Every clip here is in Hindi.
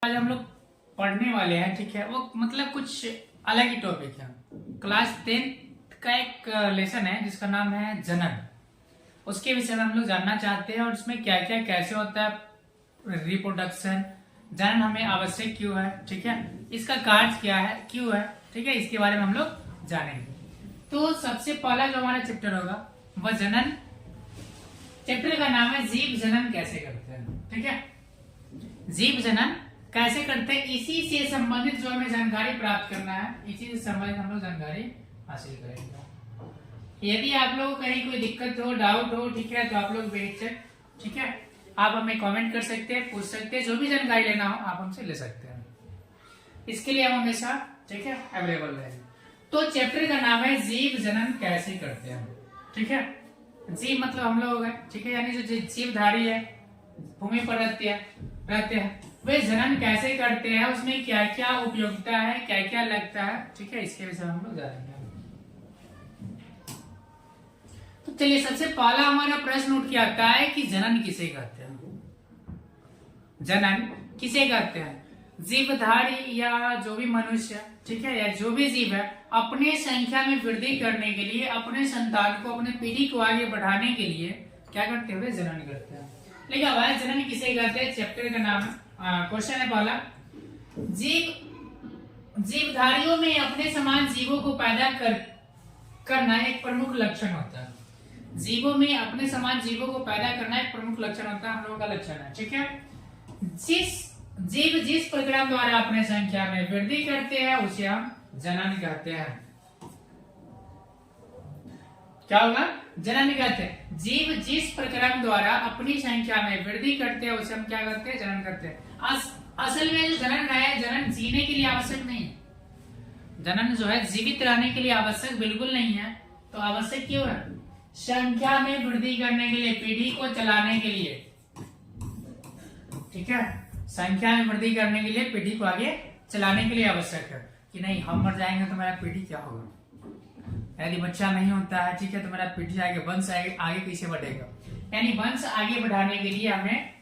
आज हम लोग पढ़ने वाले हैं, ठीक है। वो मतलब कुछ अलग ही टॉपिक है। क्लास 10 का एक लेसन है जिसका नाम है जनन। उसके विषय में हम लोग जानना चाहते हैं और उसमें क्या क्या कैसे होता है रिप्रोडक्शन, जनन हमें आवश्यक क्यों है, ठीक है, इसका कार्य क्या है, क्यों है, ठीक है, इसके बारे में हम लोग जानेंगे। तो सबसे पहला जो हमारा चैप्टर होगा वह जनन। चैप्टर का नाम है जीव जनन कैसे करते हैं, ठीक है। जीव जनन कैसे करते हैं, इसी से संबंधित जो हमें जानकारी प्राप्त करना है, इसी से संबंधित हम लोग जानकारी हासिल करेंगे। यदि आप लोगों को कहीं कोई दिक्कत हो, डाउट हो, ठीक है, तो आप लोग बेहिचक, ठीक है, आप हमें कमेंट कर सकते हैं, पूछ सकते हैं, जो भी जानकारी लेना हो आप हमसे ले सकते हैं। इसके लिए हम हमेशा, ठीक है, अवेलेबल रहेंगे। तो चैप्टर का नाम है जीव जनन कैसे करते हैं, ठीक है। जीव मतलब हम लोग है, ठीक है, यानी जो जीवधारी है, भूमि पर रहते हैं वे जनन कैसे करते हैं, उसमें क्या क्या उपयोगिता है, क्या क्या लगता है, ठीक है, इसके विषय में हम लोग जानेंगे। तो चलिए, सबसे पहला हमारा प्रश्न उठ के आता है कि जनन किसे कहते हैं। जनन किसे कहते हैं? जीवधारी या जो भी मनुष्य, ठीक है, या जो भी जीव है, अपने संख्या में वृद्धि करने के लिए, अपने संतान को, अपने पीढ़ी को आगे बढ़ाने के लिए क्या करते हुए जनन करते हैं। लेकिन भाई जनन किसे कहते हैं, चैप्टर का नाम क्वेश्चन है पहला। जीवधारियों में अपने समान जीवों को पैदा करना एक प्रमुख लक्षण होता है। जीवों में अपने समान जीवों को पैदा करना एक प्रमुख लक्षण होता है, हम लोगों का लक्षण है, ठीक है। जिस प्रक्रिया द्वारा अपने संख्या में वृद्धि करते हैं उसे हम जनन कहते हैं। क्या होगा? जनन कहते हैं। जीव जिस प्रक्रम द्वारा अपनी संख्या में वृद्धि करते हैं उसे हम क्या करते हैं? जनन करते हैं। असल में जो जनन है, जनन जीने के लिए आवश्यक नहीं है। जनन जो है जीवित रहने के लिए आवश्यक बिल्कुल नहीं है। तो आवश्यक क्यों है? संख्या में वृद्धि करने के लिए, पीढ़ी को चलाने के लिए, ठीक है, संख्या में वृद्धि करने के लिए, पीढ़ी को आगे चलाने के लिए आवश्यक है। कि नहीं, हम मर जाएंगे तो मेरा पीढ़ी क्या होगा, यदि बच्चा नहीं होता है, ठीक है, तो मेरा पीढ़ी आगे, वंश आगे कैसे बढ़ेगा। यानी वंश आगे बढ़ाने के लिए हमें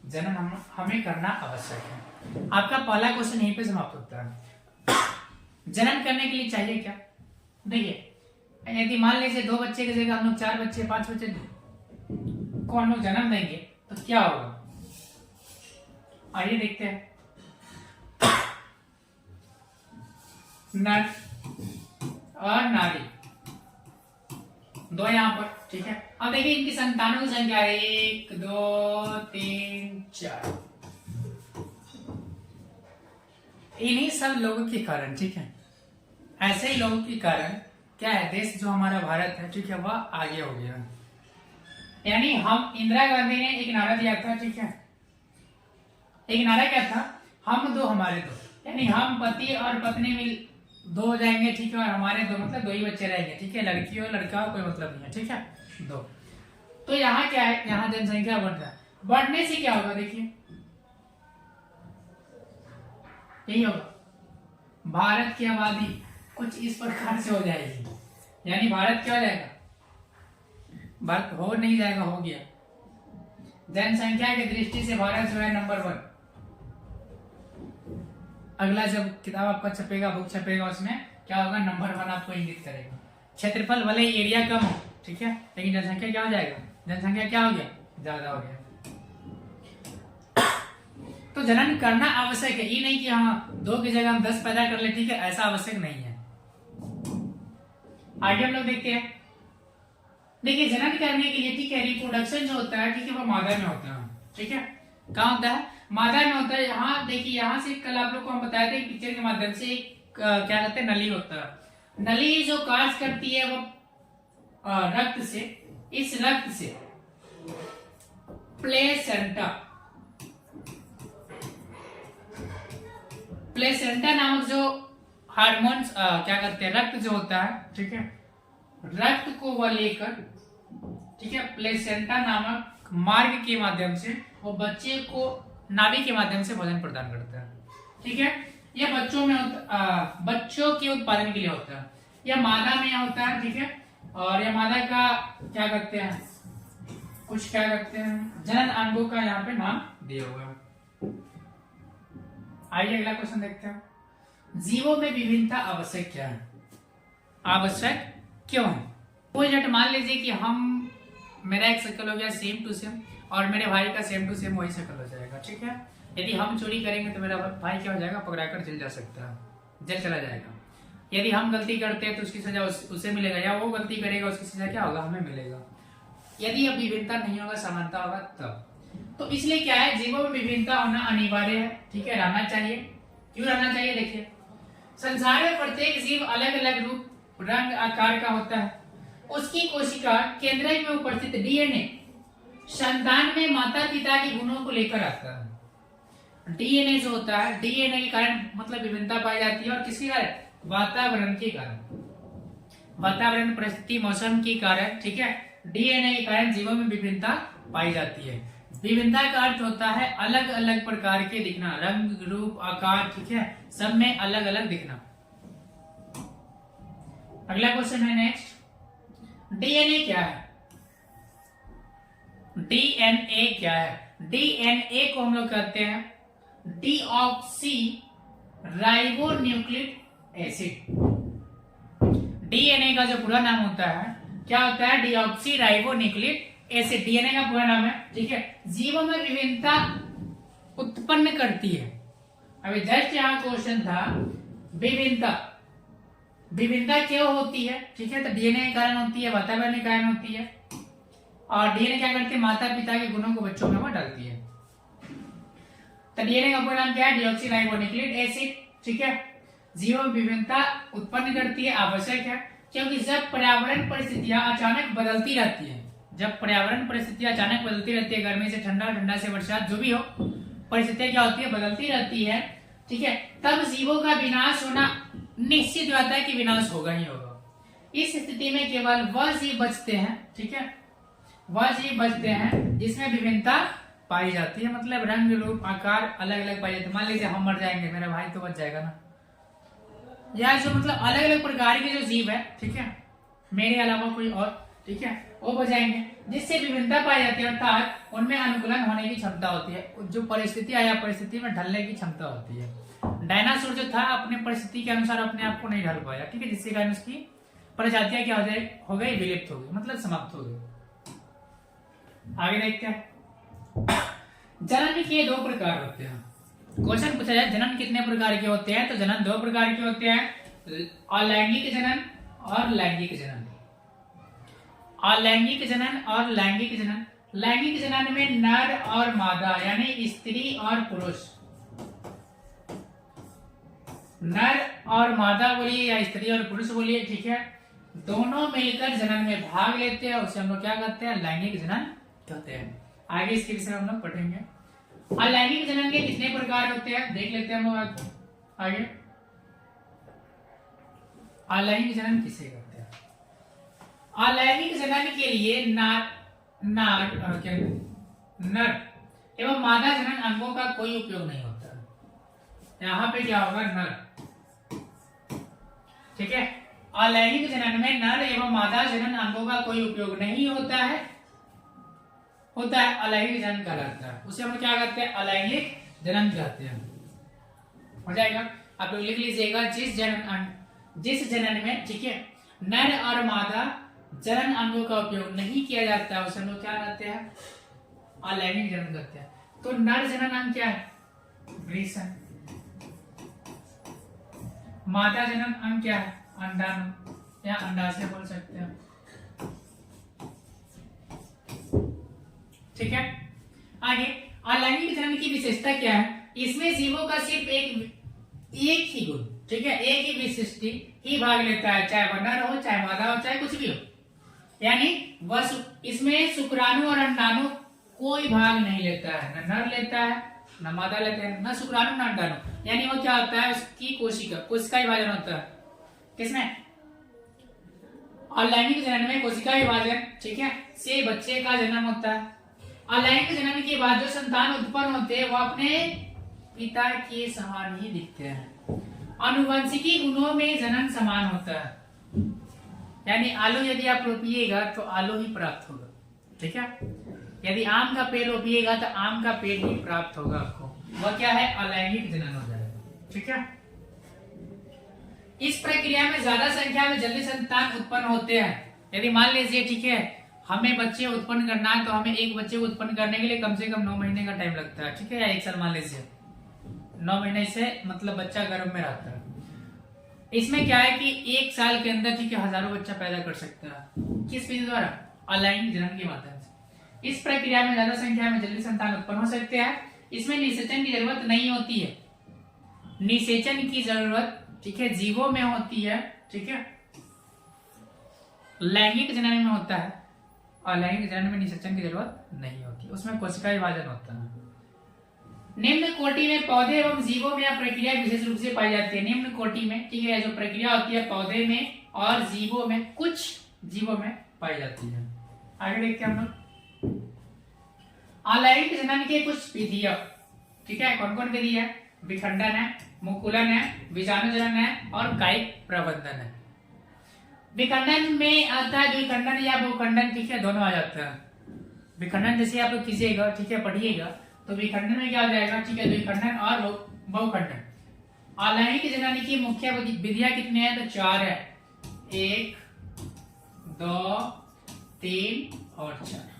जनन हमें करना आवश्यक है। आपका पहला क्वेश्चन यहीं पे समाप्त होता है। जनन करने के लिए चाहिए क्या? देखिए, यदि मान लीजिए 2 बच्चे की जगह हम लोग 4 बच्चे, 5 बच्चे को हम लोग जन्म देंगे तो क्या होगा, आइए देखते हैं। नर और नारी दो यहाँ पर, ठीक है। अब देखिए इनकी संतानों की संख्या 1 2 3 4। इन्हीं सब लोगों के कारण, ठीक है, ऐसे ही लोगों के कारण क्या है, देश जो हमारा भारत है, ठीक है, वह आगे हो गया। यानी हम, इंदिरा गांधी ने एक नारा दिया था, ठीक है, एक नारा क्या था, हम दो हमारे दो। यानी हम पति और पत्नी मिल 2 हो जाएंगे, ठीक है, और हमारे 2 मतलब 2 ही बच्चे रहेंगे, ठीक है, लड़की और लड़का कोई मतलब नहीं है, ठीक है, 2। तो यहाँ क्या है, यहाँ जनसंख्या बढ़ रहा है। बढ़ने से क्या होगा, देखिए यही होगा, भारत की आबादी कुछ इस प्रकार से हो जाएगी। यानी भारत क्या हो जाएगा, भारत हो नहीं जाएगा, हो गया। जनसंख्या की दृष्टि से भारत जो है नंबर 1। अगला जब किताब आपका छपेगा, बुक छपेगा, उसमें क्या होगा, नंबर 1 आपको इंगित करेगा। क्षेत्रफल भले एरिया कम हो, ठीक है, लेकिन जनसंख्या क्या हो जाएगा, जनसंख्या क्या हो गया, ज्यादा हो गया। तो जनन करना आवश्यक है, ये नहीं कि हाँ 2 की जगह हम 10 पैदा कर ले, ठीक है, ऐसा आवश्यक नहीं है। आगे हम लोग देखते हैं। देखिए जनन करने के लिए, ठीक है, रिप्रोडक्शन जो होता है, ठीक है, वो मादा में होता है, ठीक है, कहाँ होता है, मादा में होता है। यहाँ देखिए, यहाँ से कल आप लोग को हम बताए थे पिक्चर के माध्यम से क्या कहते हैं, नली होता है। नली जो कार्य करती है वो रक्त से, इस रक्त से प्लेसेंटा नामक जो हार्मोन्स क्या करते हैं, रक्त जो होता है, ठीक है, रक्त को वह लेकर, ठीक है, प्लेसेंटा नामक मार्ग के माध्यम से वो बच्चे को नाभि के माध्यम से भोजन प्रदान करता है, ठीक है। यह बच्चों में बच्चों के उत्पादन के लिए होता है। यह मादा में होता है, ठीक है, और यह मादा का क्या करते हैं, कुछ क्या करते हैं, जनन अंगों का यहाँ पे नाम दिया हुआ है। आइए अगला क्वेश्चन देखते हैं। जीवों में विभिन्नता आवश्यक क्या है? आवश्यक क्यों है? कोई जट मान लीजिए कि मेरा एक शक्ल हो गया सेम टू सेम और मेरे भाई का सेम टू सेम वही शक्ल हो जाएगा, ठीक है। यदि हम चोरी करेंगे तो मेरा भाई क्या हो जाएगा, पकड़ाकर जेल जा सकता है, जेल चला जाएगा। यदि हम गलती करते हैं तो उसकी सजा उसे मिलेगा, या वो गलती करेगा उसकी सजा क्या होगा, हमें मिलेगा। यदि अब विभिन्नता नहीं होगा, समानता होगा तब। तो इसलिए क्या है, जीवों में विभिन्नता होना अनिवार्य है, ठीक है, रहना चाहिए। क्यों रहना चाहिए? देखिए, संसार में प्रत्येक जीव अलग अलग रूप, रंग, आकार का होता है। उसकी कोशिका केंद्रक में उपस्थित डीएनए संतान में माता पिता के गुणों को लेकर आता है। डीएनए जो होता है, डीएनए के कारण मतलब विभिन्नता पाई जाती है। और किसके कारण? वातावरण के कारण, वातावरण, परिस्थिति, मौसम के कारण, ठीक है, डीएनए के कारण जीवों में विभिन्नता पाई जाती है। विभिन्नता का अर्थ होता है अलग अलग प्रकार के दिखना, रंग, रूप, आकार, ठीक है, सब में अलग अलग दिखना। अगला क्वेश्चन है नेक्स्ट, डीएनए क्या है? डीएनए क्या है? डीएनए को हम लोग कहते हैं डीऑक्सी राइबोन्यूक्लिक एसिड। डीएनए का जो पूरा नाम होता है क्या होता है? डीऑक्सी राइबोन्यूक्लिक एसिड, डीएनए का पूरा नाम है, ठीक है। जीवों में विभिन्नता उत्पन्न करती है। अभी जस्ट यहाँ क्वेश्चन था विभिन्नता, विभिन्नता क्यों होती है, ठीक है, तो डीएनए के कारण होती है, वातावरण के कारण होती है। और डीएनए क्या करती है? माता पिता के गुणों को बच्चों में वो डालती है। तो डीएनए का पूरा नाम क्या है? डीऑक्सीराइबोन्यूक्लिक एसिड, ठीक है। जीवों में विभिन्नता उत्पन्न करती है, आवश्यक है, क्योंकि जब पर्यावरण परिस्थितियां अचानक बदलती रहती है, जब पर्यावरण परिस्थितियां अचानक बदलती रहती है, गर्मी से ठंडा, ठंडा से बरसात, जो भी हो, परिस्थितियां क्या होती है? बदलती रहती है, ठीक है। तब जीवों का विनाश होना निश्चित रहता है कि विनाश होगा ही होगा। इस स्थिति में केवल वह जीव बचते हैं, ठीक है, वह जीव बचते हैं जिसमें विभिन्नता पाई जाती है, मतलब रंग, रूप, आकार अलग अलग पाई जाती है। मान लीजिए हम मर जाएंगे, मेरा भाई तो बच जाएगा ना, या जो मतलब अलग अलग प्रकार के जो जीव है, ठीक है, मेरे अलावा कोई और, ठीक है, वो बच जाएंगे, जिससे विभिन्नता पाई जाती है, अर्थात उनमें अनुकूलन होने की क्षमता होती है, जो परिस्थिति आया परिस्थिति में ढलने की क्षमता होती है। डायनासोर जो था अपने परिस्थिति के अनुसार अपने आप को नहीं ढल पाया, ठीक है, जिसके कारण उसकी प्रजातियां क्या हो गई? विलुप्त हो गई, मतलब समाप्त हो गई। आगे देखते हैं, जनन के दो प्रकार होते हैं। क्वेश्चन पूछा जाए जनन कितने प्रकार के होते हैं, तो जनन दो प्रकार के होते हैं, अलैंगिक जनन और लैंगिक जनन। अलैंगिक जनन और लैंगिक जनन। लैंगिक जनन में नर और मादा यानी स्त्री और पुरुष, नर और मादा बोलिए या स्त्री और पुरुष बोलिए, ठीक है, दोनों मिलकर जनन में भाग लेते हैं, उसे हम लोग क्या कहते हैं? लैंगिक जनन कहते हैं। आगे इसके विषय में हम लोग पढ़ेंगे। अलैंगिक जनन के कितने प्रकार होते हैं देख लेते हैं हम लोग आगे। अलैंगिक जनन किसे कहते हैं? अलैंगिक जनन के लिए नर एवं मादा जनन अंगों का कोई उपयोग नहीं होता। यहाँ पे क्या होगा? नर, ठीक है। अलैंगिक जनन में नर एवं मादा जनन अंगों का कोई उपयोग नहीं होता है, अलैंगिक जनन कहलाता है। उसे हम क्या कहते हैं? अलैंगिक जनन कहते हैं। हो जाएगा, आप लोग लिख लीजिएगा, जिस जनन में, ठीक है, नर और मादा जनन अंगों का उपयोग नहीं किया जाता है, उसे हम लोग क्या कहते हैं? अलैंगिक जनन कहते हैं। तो नर जनन अंग क्या है? वृषण। मादा जनन अंग क्या है? अंडाणु या अंडाशय बोल सकते हैं, ठीक है। आगे, अलैंगिक जनन की विशेषता क्या है? इसमें जीवों का सिर्फ एक ही गुण, ठीक है, एक ही विशिष्टि ही भाग लेता है, चाहे वह नर हो, चाहे मादा हो, चाहे कुछ भी हो। यानी वह इसमें शुक्राणु और अंडाणु कोई भाग नहीं लेता है, न नर लेता है, न मादा लेता है, न शुक्राणु न अंडाणु। यानी वो क्या होता है? उसकी कोशिका विभाजन होता है। किसमें? अलैंगिक जनन में कोशिका विभाजन, ठीक है, से बच्चे का जन्म होता है। अलैंगिक जनन के बाद जो संतान उत्पन्न होते हैं वो अपने पिता के समान ही दिखते हैं। आनुवंशिकी गुणों में जनन समान होता है, यानी आलू यदि आप रोपिएगा तो आलू ही प्राप्त होगा, ठीक है। यदि आम का पेड़ रोपिएगा तो आम का पेड़ ही प्राप्त होगा आपको। वह क्या है? अलैंगिक जनन हो जाएगा। ठीक है। इस प्रक्रिया में ज्यादा संख्या में जल्दी संतान उत्पन्न होते हैं। यदि मान लीजिए, ठीक है, हमें बच्चे उत्पन्न करना है तो हमें एक बच्चे को उत्पन्न करने के लिए कम से कम 9 महीने का टाइम लगता है, ठीक है, या 1 साल मान लीजिए। 9 महीने से मतलब बच्चा गर्भ में रहता है। इसमें क्या है कि 1 साल के अंदर, ठीक है, हजारों बच्चा पैदा कर सकता है। किस विधि द्वारा? अलैंगिक जनन के माध्यम से। इस प्रक्रिया में ज्यादा संख्या में जल्दी संतान उत्पन्न हो सकते हैं। इसमें निषेचन की जरूरत नहीं होती है। निषेचन की जरूरत, ठीक है, जीवों में होती है, ठीक है, लैंगिक जनन में होता है, और लैंगिक जनन में निषेचन की जरूरत नहीं होती, उसमें कोशिका विभाजन होता है। निम्न कोटि में पौधे एवं जीवों में यह प्रक्रिया विशेष रूप से पाई जाती है। निम्न कोटि में, ठीक है, जो प्रक्रिया होती है पौधे में और जीवों में, कुछ जीवों में पाई जाती है। आगे देखते हैं हम लोग अलैंगिक जनन के कुछ विधियां, ठीक है, कौन कौन विधि है? विखंडन है, मुकुलन है, बीजाणु जनन है और कायिक प्रबंधन है। विखंडन में आता है द्विखंडन या बहुखंडन, ठीक है, दोनों आ जाता है। विखंडन जैसे आप लोग कीजिएगा, ठीक है, पढ़िएगा, तो विखंडन में क्या हो जाएगा, ठीक है, द्विखंडन और बहुखंडन। अलैंगिक जनन की मुख्य विधियां कितने हैं? तो 4 है, 1, 2, 3 और 4।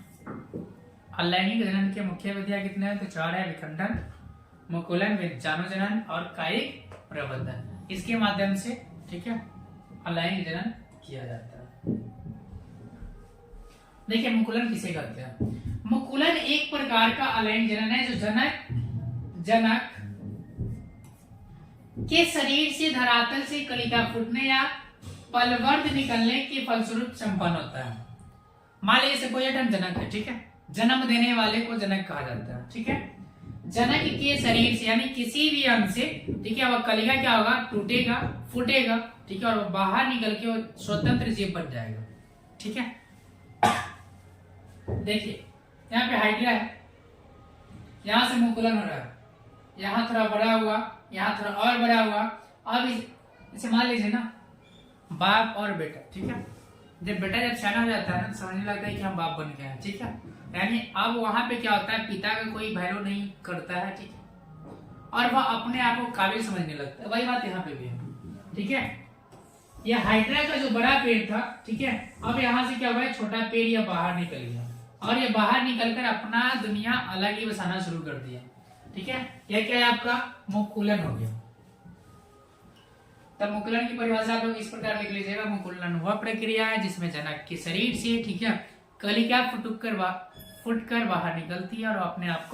अलैंगिक जनन के मुख्य विधियां कितने हैं? तो 4 है, विखंडन, मुकुलन, बीजाणु जनन और कायिक प्रबंधन। इसके माध्यम से, ठीक है, अलैंगिक जनन किया जाता है। देखिए मुकुलन किसे कहते हैं? मुकुलन एक प्रकार का अलैंगिक जनन है जो जनक के शरीर से धरातल से कलिका फूटने या पलवर्ध निकलने के फलस्वरूप संपन्न होता है। मान लीजिए कोई जनक है, ठीक है, जन्म देने वाले को जनक कहा जाता है, ठीक है। जनक के शरीर से यानी किसी भी अंग से, ठीक है, वह कलिका क्या होगा? टूटेगा, फूटेगा, ठीक है, और वो बाहर निकल के वो स्वतंत्र जीव बन जाएगा, ठीक है। देखिए यहाँ पे हाइड्रा है, यहां से मुकुलन हो रहा है, यहाँ थोड़ा बड़ा हुआ, यहाँ थोड़ा और बड़ा हुआ। अब इसे मान लीजिए ना बाप और बेटा, ठीक है, जब बेटा जब सियाना हो जाता है ना, समझने लगता है कि हम बाप बन गए हैं, ठीक है। यानी अब वहां पे क्या होता है, पिता का कोई वैल्यू नहीं करता है, ठीक है, और वह अपने आप को काबिल समझने लगता है। वही बात यहाँ पे भी है, ठीक है। यह हाइड्रा का जो बड़ा पेड़ था, ठीक है, अब यहाँ से क्या हुआ है, छोटा पेड़ यह बाहर निकल गया और ये बाहर निकलकर अपना दुनिया अलग ही बसाना शुरू कर दिया, ठीक है। यह क्या है? आपका मुकुलन हो गया। तब मुकुलन की परिभाषा आप लोग इस प्रकार लिख लीजिएगा, मुकुलन वह प्रक्रिया है जिसमें जनक के शरीर से, ठीक है, कलिका फुटकर बाहर निकलती है और अपने आप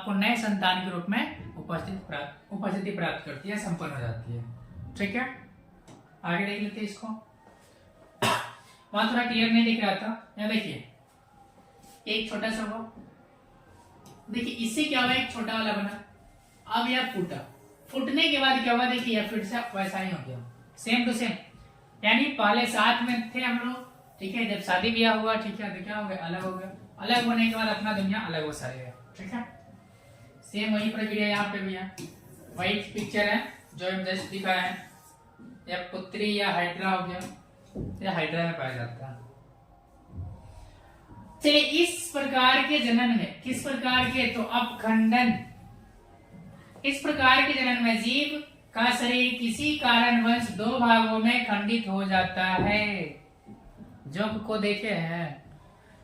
को नए संतान के रूप में उपस्थिति प्राप्त करती है, संपन्न हो जाती है, ठीक है। आगे देख लेते हैं इसको। वहां थोड़ा क्लियर नहीं दिख रहा था, यहाँ देखिए एक छोटा सा वो, देखिए इससे क्या हुआ, एक छोटा वाला बना, अब यह फूटा, फूटने के बाद क्या हुआ, देखिए यह फिर से वैसा ही हो गया, सेम टू सेम। यानी पहले साथ में थे हम लोग, ठीक है, जब शादी ब्याह हुआ, ठीक है, तो क्या हो गया, अलग हो गया, अलग होने के बाद अपना दुनिया अलग हो सारेगा, ठीक है। सेम वही प्रक्रिया यहाँ पे भी है, वही पिक्चर है जो हम जस्ट दिखाया है। या पुत्री या हाइड्रा हो गया, या हाइड्रा में पाया जाता है। चलिए इस प्रकार के जनन में, किस प्रकार के, तो अपखंडन। इस प्रकार के जनन में जीव का शरीर किसी कारणवश 2 भागों में खंडित हो जाता है। जोंक को देखे हैं,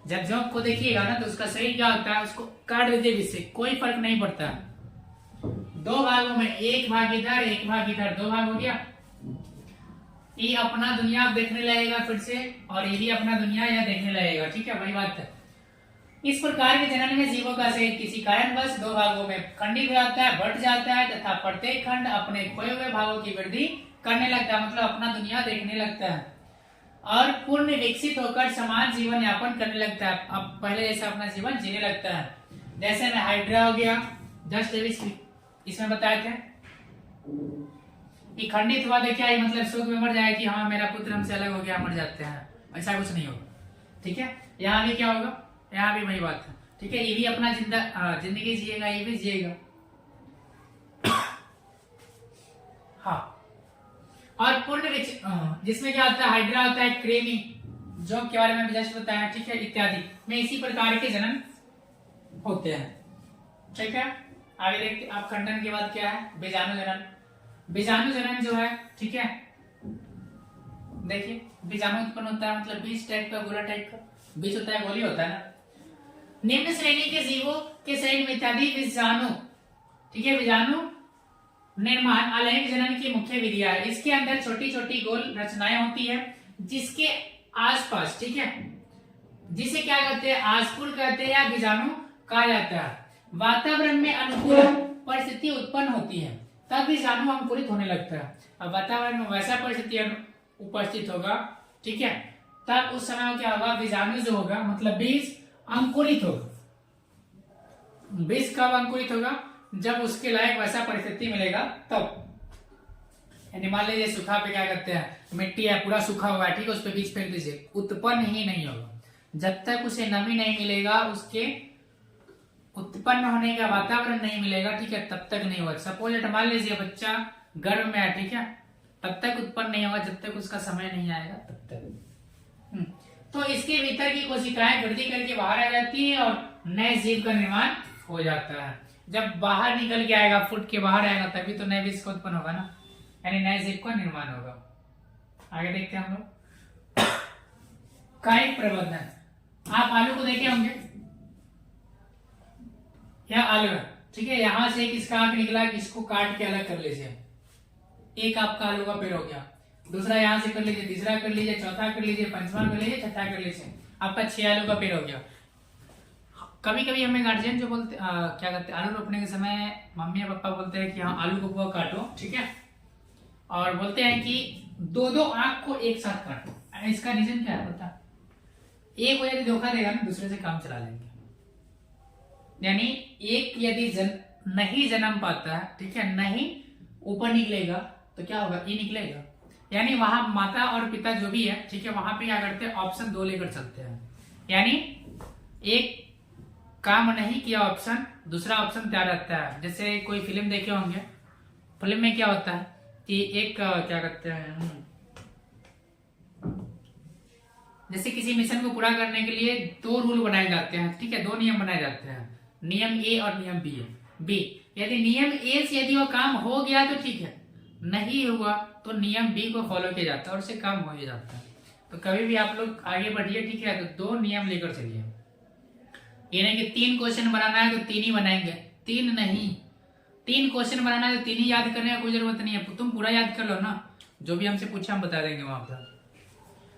जब जोंक को देखिएगा ना तो उसका शरीर क्या होता है, उसको काट दीजिए, जिससे कोई फर्क नहीं पड़ता। 2 भागों में, एक भाग इधर, एक भाग इधर, 2 भाग हो गया। ये अपना दुनिया देखने लगेगा फिर से, और ये भी अपना दुनिया यह देखने लगेगा, ठीक है, वही बात है। इस प्रकार के जनन में जीवों का शरीर किसी कारणवश 2 भागों में खंडित हो जाता है, बढ़ जाता है, तथा प्रत्येक खंड अपने खोए हुए भागों की वृद्धि करने लगता है, मतलब अपना दुनिया देखने लगता है और पूर्ण विकसित होकर समान जीवन यापन करने लगता है। अब पहले जैसा अपना जीवन जीने लगता है। जैसे में हाइड्रा हो गया, जस्ट इसमें बताए थे कि खंडित हुआ तो क्या मतलब शोक में मर जाए कि हाँ मेरा पुत्र हमसे अलग हो गया, मर जाते हैं, ऐसा कुछ नहीं होगा, ठीक है। यहाँ भी क्या होगा, यहाँ भी वही बात है, ठीक है। ये भी अपना जिंदगी जिएगा, ये भी जिएगा, हाँ। और पूर्ण जिसमें क्या होता है, हाइड्रा होता है, क्रेमी, जो के बारे में जस्ट बताया, ठीक है, इत्यादि में इसी प्रकार के जनन होते हैं, ठीक है। आगे देखते अब खंडन के बाद क्या है, बीजाणु जनन। बीजाणु जनन जो है, ठीक है, देखिए बीजाणु उत्पन्न होता है मतलब बीज टाइप का, गोला टाइप का बीज होता है, गोली होता है ना। निम्न श्रेणी के जीवों के शरीर में इत्यादि बीजाणु, ठीक है, बीजाणु निर्माण अलैंगिक जनन की मुख्य विधियां है। इसके अंदर छोटी छोटी गोल रचनाएं होती है जिसके आसपास, ठीक है, जिसे क्या कहते हैं, आसपुर कहते हैं या बीजाणु कहा जाता है। वातावरण में अनुकूल परिस्थिति उत्पन्न होती है तब बीजाणु अंकुरित होने लगता है। अब वातावरण में वैसा परिस्थिति उपस्थित होगा, ठीक है, तब उस समय क्या होगा, बीजाणु जो होगा मतलब बीज अंकुरित होगा। बीज कब अंकुरित होगा, जब उसके लायक वैसा परिस्थिति मिलेगा तब। यानी मान लीजिए सूखा पे क्या करते हैं, मिट्टी है पूरा सूखा हुआ है, ठीक है, उस पर बीज फेंक दीजिए, उत्पन्न ही नहीं होगा। जब तक उसे नमी नहीं मिलेगा, उसके उत्पन्न होने का वातावरण नहीं मिलेगा, ठीक है, तब तक नहीं होगा। सपोज मान लीजिए बच्चा गर्भ में है, ठीक है, तब तक उत्पन्न नहीं होगा जब तक उसका समय नहीं आएगा तब तक। तो इसके भीतर की कोशिकाएं वृद्धि करके बाहर आ जाती है और नए जीव का निर्माण हो जाता है। जब बाहर निकल के आएगा, फुट के बाहर आएगा, तभी तो नए बीज का उत्पन्न होगा ना, यानी नए जीव का निर्माण होगा। आगे देखते हैं हम लोग कायिक प्रवर्धन। आप आलू को देखे होंगे, यह आलू है, ठीक है, यहां से एक इसका आंख निकला, इसको काट के अलग कर लीजिए, एक आपका आलू का पेड़ हो गया। दूसरा यहां से कर लीजिए, तीसरा कर लीजिए, चौथा कर लीजिए, पंचवा कर लीजिए, छठा कर लीजिए, आपका 6 आलू का पेड़ हो गया। कभी कभी हमें गार्जियन जो बोलते क्या कहते हैं, आलू रोपने के समय मम्मी या पापा बोलते हैं कि हाँ आलू को पूरा काटो, ठीक है, और बोलते हैं कि दो दो आंख को एक साथ काटो। इसका रीजन क्या है पता, एक यदि धोखा देगा ना, दूसरे से काम चला लेंगे। यानी एक यदि नहीं जन्म पाता है, ठीक है, नहीं ऊपर निकलेगा तो क्या होगा, ई निकलेगा। यानी वहां माता और पिता जो भी है, ठीक है, वहां पे क्या करते हैं, ऑप्शन 2 लेकर चलते हैं। यानी एक काम नहीं किया ऑप्शन, दूसरा ऑप्शन तैयार रहता है। जैसे कोई फिल्म देखे होंगे, फिल्म में क्या होता है कि एक क्या कहते हैं, जैसे किसी मिशन को पूरा करने के लिए 2 रूल बनाए जाते हैं, ठीक है, 2 नियम बनाए जाते हैं, नियम ए और नियम बी। यदि नियम ए से यदि वो काम हो गया तो ठीक है, नहीं हुआ तो नियम बी को फॉलो किया जाता है और उससे काम हो ही जाता है। तो कभी भी आप लोग आगे बढ़िए, ठीक है, तो 2 नियम लेकर चलिए। ये नहीं कि 3 क्वेश्चन बनाना है तो 3 ही बनाएंगे, 3 नहीं, 3 क्वेश्चन बनाना है तो 3 ही याद करने का कोई जरूरत नहीं है, तुम पूरा याद कर लो ना, जो भी हमसे पूछा हम बता देंगे वहां पर।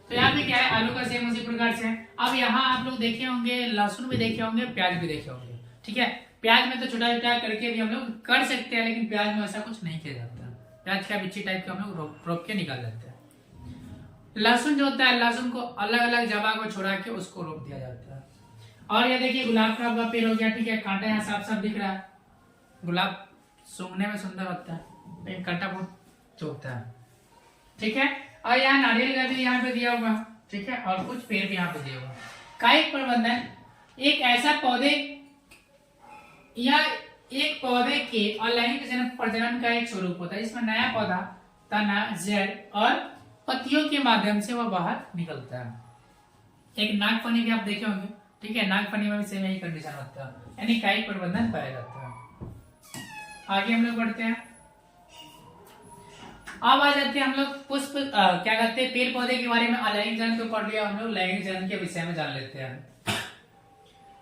तो यहाँ पे क्या है, आलू का सेम उसी प्रकार से है। अब यहाँ आप लोग देखे होंगे, लहसुन भी देखे होंगे, प्याज भी देखे होंगे, ठीक है। प्याज में तो छोटा छोटा करके भी हम लोग कर सकते हैं, लेकिन प्याज में ऐसा कुछ नहीं किया जाता। प्याज क्या बिच्छी टाइप के हम लोग रोप के निकाल देते हैं। लहसुन जो होता है, लहसुन को अलग अलग जगह को छोड़ा के उसको रोप दिया जाता है। और ये देखिए गुलाब का पेड़ हो गया, ठीक है, कांटा यहाँ साफ साफ दिख रहा है। गुलाब सूंघने में सुंदर होता है, लेकिन कांटा बहुत चुभता है, ठीक है। और यहाँ नारियल का भी यहाँ पे दिया हुआ, ठीक है, और कुछ पेड़ भी यहाँ पे दिया हुआ। कायिक प्रबंधन एक ऐसा पौधे या एक पौधे के अलैंगिक प्रजनन का एक स्वरूप होता है, जिसमें नया पौधा तना, जड़ और पत्तियों के माध्यम से वह बाहर निकलता है। एक नागफनी भी आप देखे होंगे, ठीक है, नागफनी में भी सेम यही कंडीशन होता है, यानी कायिक प्रबंधन पाया जाता है। आगे हम लोग बढ़ते हैं। अब आ जाते हैं हम लोग पुष्प क्या कहते हैं, पेड़ पौधे के बारे में। अलैंगिक जनन तो पढ़ लिया हम लोग, लैंगिक जनन के विषय में जान लेते हैं।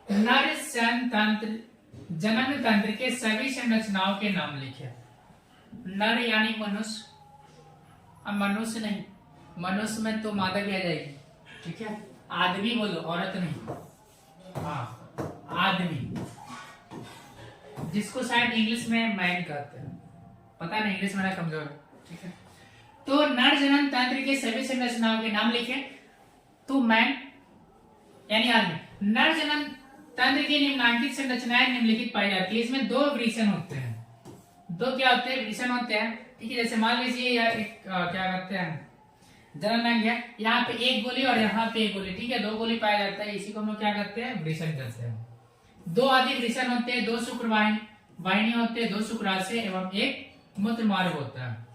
नर जनन तंत्र के सभी संरचनाओं के नाम लिखे। नर यानी मनुष्य, अब मनुष्य नहीं, मनुष्य में तो मादा भी आ जाएगी, ठीक है, आदमी बोलो, औरत नहीं, हाँ आदमी, जिसको शायद इंग्लिश में मैन कहते हैं, पता नहीं, इंग्लिश मेरा कमजोर है, ठीक है। तो नर जनन तंत्र के सभी संरचनाओं के नाम लिखे। तो मैन यानी आदमी। नर जनन तंत्र की निम्नलिखित संरचनाएं निम्नलिखित पाई जाती है। इसमें 2 वृषण होते हैं, 2 क्या होते हैं, वृषण होते हैं, ठीक है। जैसे मान लीजिए यार एक क्या कहते हैं, जननांग है, यहाँ पे 1 गोली और यहाँ पे 1 गोली, ठीक है, 2 गोली पाया जाता है, इसी को हम लोग क्या कहते हैं, वृषण कहते हैं। 2 आदि वृषण होते हैं, 2 शुक्रवाहिनी होते हैं, 2 शुक्राशय एवं 1 मूत्र मार्ग होता है।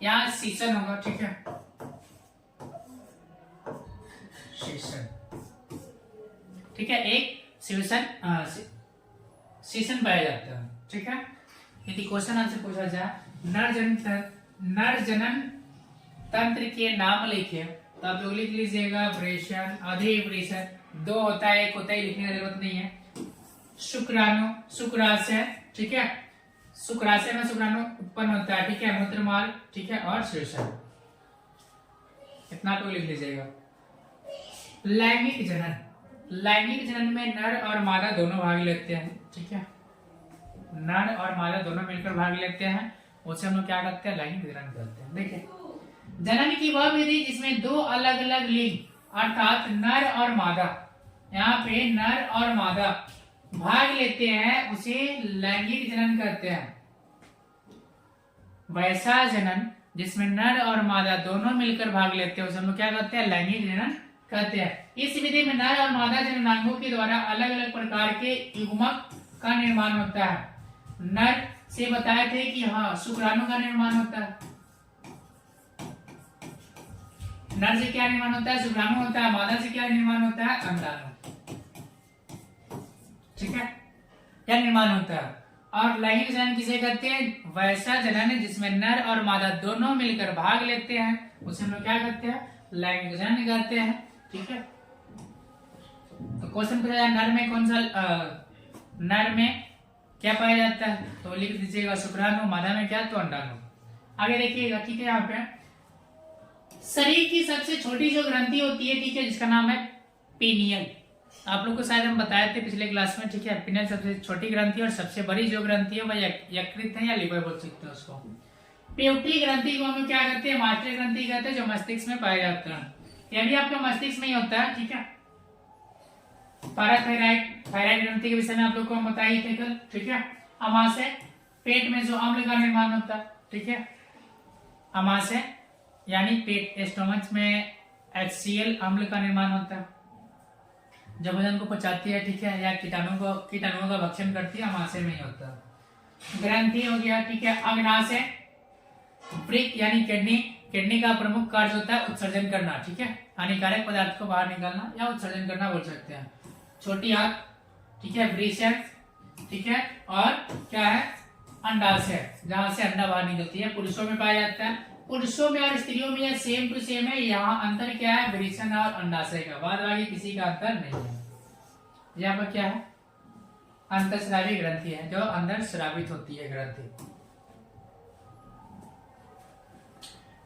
यहाँ सीसन होगा, ठीक है, सीसन, ठीक है, एक सीसन पाया जाता है। ठीक है। यदि क्वेश्चन आपसे पूछा जाए नर जनन तंत्र के नाम लिखे, तो आप लोग लिख लीजिएगा वृषण, अधिवृषण, दो होता है, एक होता है, लिखने की जरूरत नहीं है। शुक्राणु, शुक्राशय, ठीक है, शुक्राशय में शुक्राणु उत्पन्न होता है, ठीक है, मूत्रमार्ग, ठीक है, और शीर्षण, इतना तो लिख लीजिएगा। लैंगिक जनन, लैंगिक जनन में नर और मादा दोनों भाग लेते हैं, ठीक है, नर और मादा दोनों मिलकर भाग लेते हैं, उसे हम लोग क्या करते हैं, लैंगिक जनन करते हैं। देखिए, जनन की वह विधि जिसमें दो अलग अलग लिंग अर्थात नर और मादा, यहाँ पे नर और मादा भाग लेते हैं, उसे लैंगिक जनन कहते हैं। वैसा जनन जिसमें नर और मादा दोनों मिलकर भाग लेते हैं, उसे हम लोग क्या कहते हैं, लैंगिक जनन कहते हैं। इस विधि में नर और मादा जननांगों के द्वारा अलग अलग प्रकार के युग्मक का निर्माण होता है। नर से बताए थे कि हाँ शुक्राणु का निर्माण होता है, नर से क्या निर्माण होता है, शुक्राणु होता है, मादा से क्या निर्माण होता है, अंडाणु, ठीक है, क्या निर्माण होता है। और लैंगिक जनन किसे कहते हैं, वैसा जनन जिसमें नर और मादा दोनों मिलकर भाग लेते हैं, उसे हम लोग क्या कहते हैं, लैंगिक जनन कहते हैं, ठीक है। तो क्वेश्चन पूछा जाए नर में कौन सा, नर में क्या पाया जाता है, तो लिख दीजिएगा शुक्राणु, मादा में क्या, तो अंडाणु। आगे देखिएगा, ठीक है, यहाँ पे शरीर की सबसे छोटी जो ग्रंथि होती है, ठीक है, जिसका नाम है पीनियल। आप लोग को शायद हम बताए थे पिछले क्लास में, ठीक है, पीनियल सबसे छोटी ग्रंथि और सबसे बड़ी जो ग्रंथि है वह यकृत है या लिवर बोल सकते हैं उसको। प्यूटरी ग्रंथि को हम क्या कहते हैं, मास्टर ग्रंथि कहते हैं, जो मस्तिष्क में पाया जाता है। यह भी आपका मस्तिष्क में ही होता है, ठीक है। पैराथायराइड, थायराइड ग्रंथि के विषय में आप लोग को हम बताए थे कल, ठीक है। अमाशय, पेट में जो अम्ल का निर्माण होता है, ठीक है, अमाशय यानी पेट, स्टोमच में HCl अम्ल का निर्माण होता है, जब भोजन को पचाती है, ठीक है, या कीटाणुओं का भक्षण करती है, अमाशय में ही होता है। ग्रंथि हो गया, ठीक है। अग्नाशय, वृक्क यानी किडनी, किडनी का प्रमुख कार्य होता है उत्सर्जन करना, ठीक है, हानिकारक पदार्थ को बाहर निकालना या उत्सर्जन करना बोल सकते हैं। छोटी आंत, ठीक है, वृषण, ठीक है, और क्या है, अंडाशय, जहां से अंडा बाहर निकलती है, पुरुषों में पाया जाता है। पुरुषों में और स्त्रियों में यह सेम टू सेम है, यहाँ अंतर क्या है, वृषण और अंडाशय का, बाद बाकी किसी का अंतर नहीं है। यहाँ पर क्या है, अंतःस्रावी ग्रंथि है, जो अंदर स्रावित होती है ग्रंथि।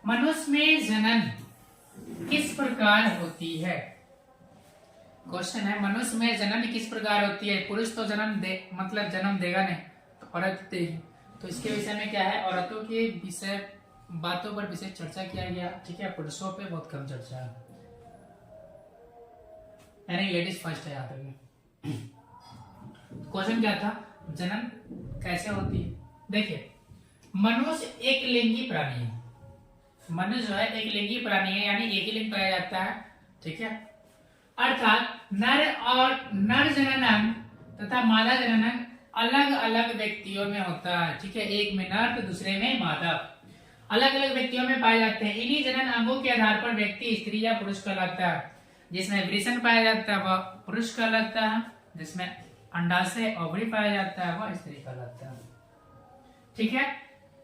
मनुष्य में जनन किस प्रकार होती है, क्वेश्चन है, मनुष्य में जनन किस प्रकार होती है। पुरुष तो जन्म देगा नहीं, तो औरत देगी, तो इसके विषय में क्या है, औरतों के विषय बातों पर विशेष चर्चा किया गया, ठीक है, पुरुषों पे बहुत कम चर्चा है, यानी लेडीज फर्स्ट है यहाँ पे। क्वेश्चन क्या था, जनन कैसे होती है। देखिए, मनुष्य एक लिंगी प्राणी है, मनुष्य जो है एक लिंगी प्राणी है, यानी एक ही लिंग पाया जाता है, ठीक है, अर्थात नर जननांग तथा मादा जननांग अलग अलग व्यक्तियों में होता है, ठीक है, एक में नर तो दूसरे में मादा, अलग अलग व्यक्तियों में पाए जाते हैं। इन्हीं जनन अंगों के आधार पर व्यक्ति स्त्री या पुरुष कहलाता है। जिसमें वृषण पाया जाता है वह पुरुष कहलाता है, जिसमें अंडाशय ओवरी पाया जाता है वह स्त्री कहलाता है, ठीक है।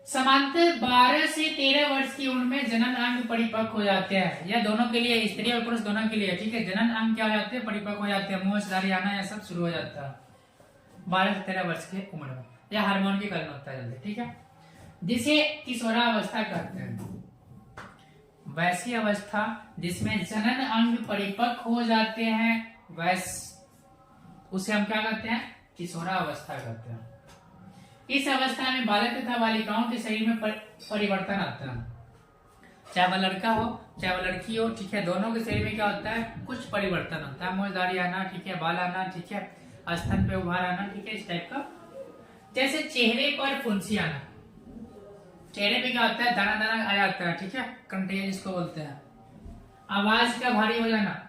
समांतर 12 से 13 वर्ष की उम्र में जनन अंग परिपक्व हो जाते हैं, यह दोनों के लिए, स्त्री और पुरुष दोनों के लिए, ठीक है। जनन अंग क्या हो जाते हैं, परिपक्व हो जाते हैं, मुंह से दाढ़ी आना यह सब शुरू हो जाता है 12 से 13 वर्ष की उम्र में, यह हार्मोन के कारण होता है जल्दी, ठीक है, जिसे किशोरावस्था कहते हैं। वैसी अवस्था जिसमें जनन अंग परिपक्व हो जाते हैं, उसे हम क्या कहते हैं, किशोरावस्था कहते हैं। इस अवस्था में बालक तथा बालिकाओं के शरीर में परिवर्तन आता है, चाहे वह लड़का हो चाहे वह लड़की हो, ठीक है, दोनों के शरीर में क्या होता है, कुछ परिवर्तन होता है, मोजदारी आना, ठीक है, बाल आना, ठीक है, स्तन पे उभार आना, ठीक है, इस टाइप का। जैसे चेहरे पर फुंसी आना, चेहरे पे क्या होता है, दाना दाना आ जाता है, ठीक है, कंटेन जिसको बोलते हैं। आवाज का भारी हो जाना,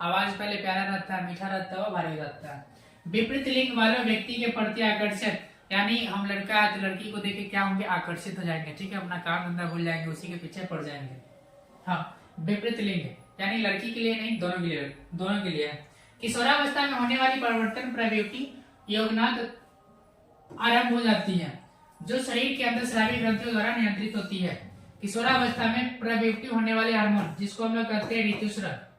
आवाज पहले प्यारा रहता है, मीठा रहता है, वो भारी हो जाता है। विपरीत लिंग वाले व्यक्ति के प्रति आकर्षित, यानी हम लड़का है तो लड़की को देख के क्या होंगे, आकर्षित हो जाएंगे, ठीक है, अपना काम धंधा भूल जाएंगे, उसी के पीछे पड़ जाएंगे। हाँ, विपरीत लिंग यानी लड़की के लिए नहीं, दोनों के लिए। किशोरावस्था में होने वाली परिवर्तन प्रवृत्ति योगनाथ आरंभ हो जाती है, जो शरीर के अंदर स्रावी ग्रंथियों द्वारा नियंत्रित होती है। किशोरावस्था में प्रवर्तित होने वाले हार्मोन, जिसको हम लोग कहते हैं ऋतुस्राव,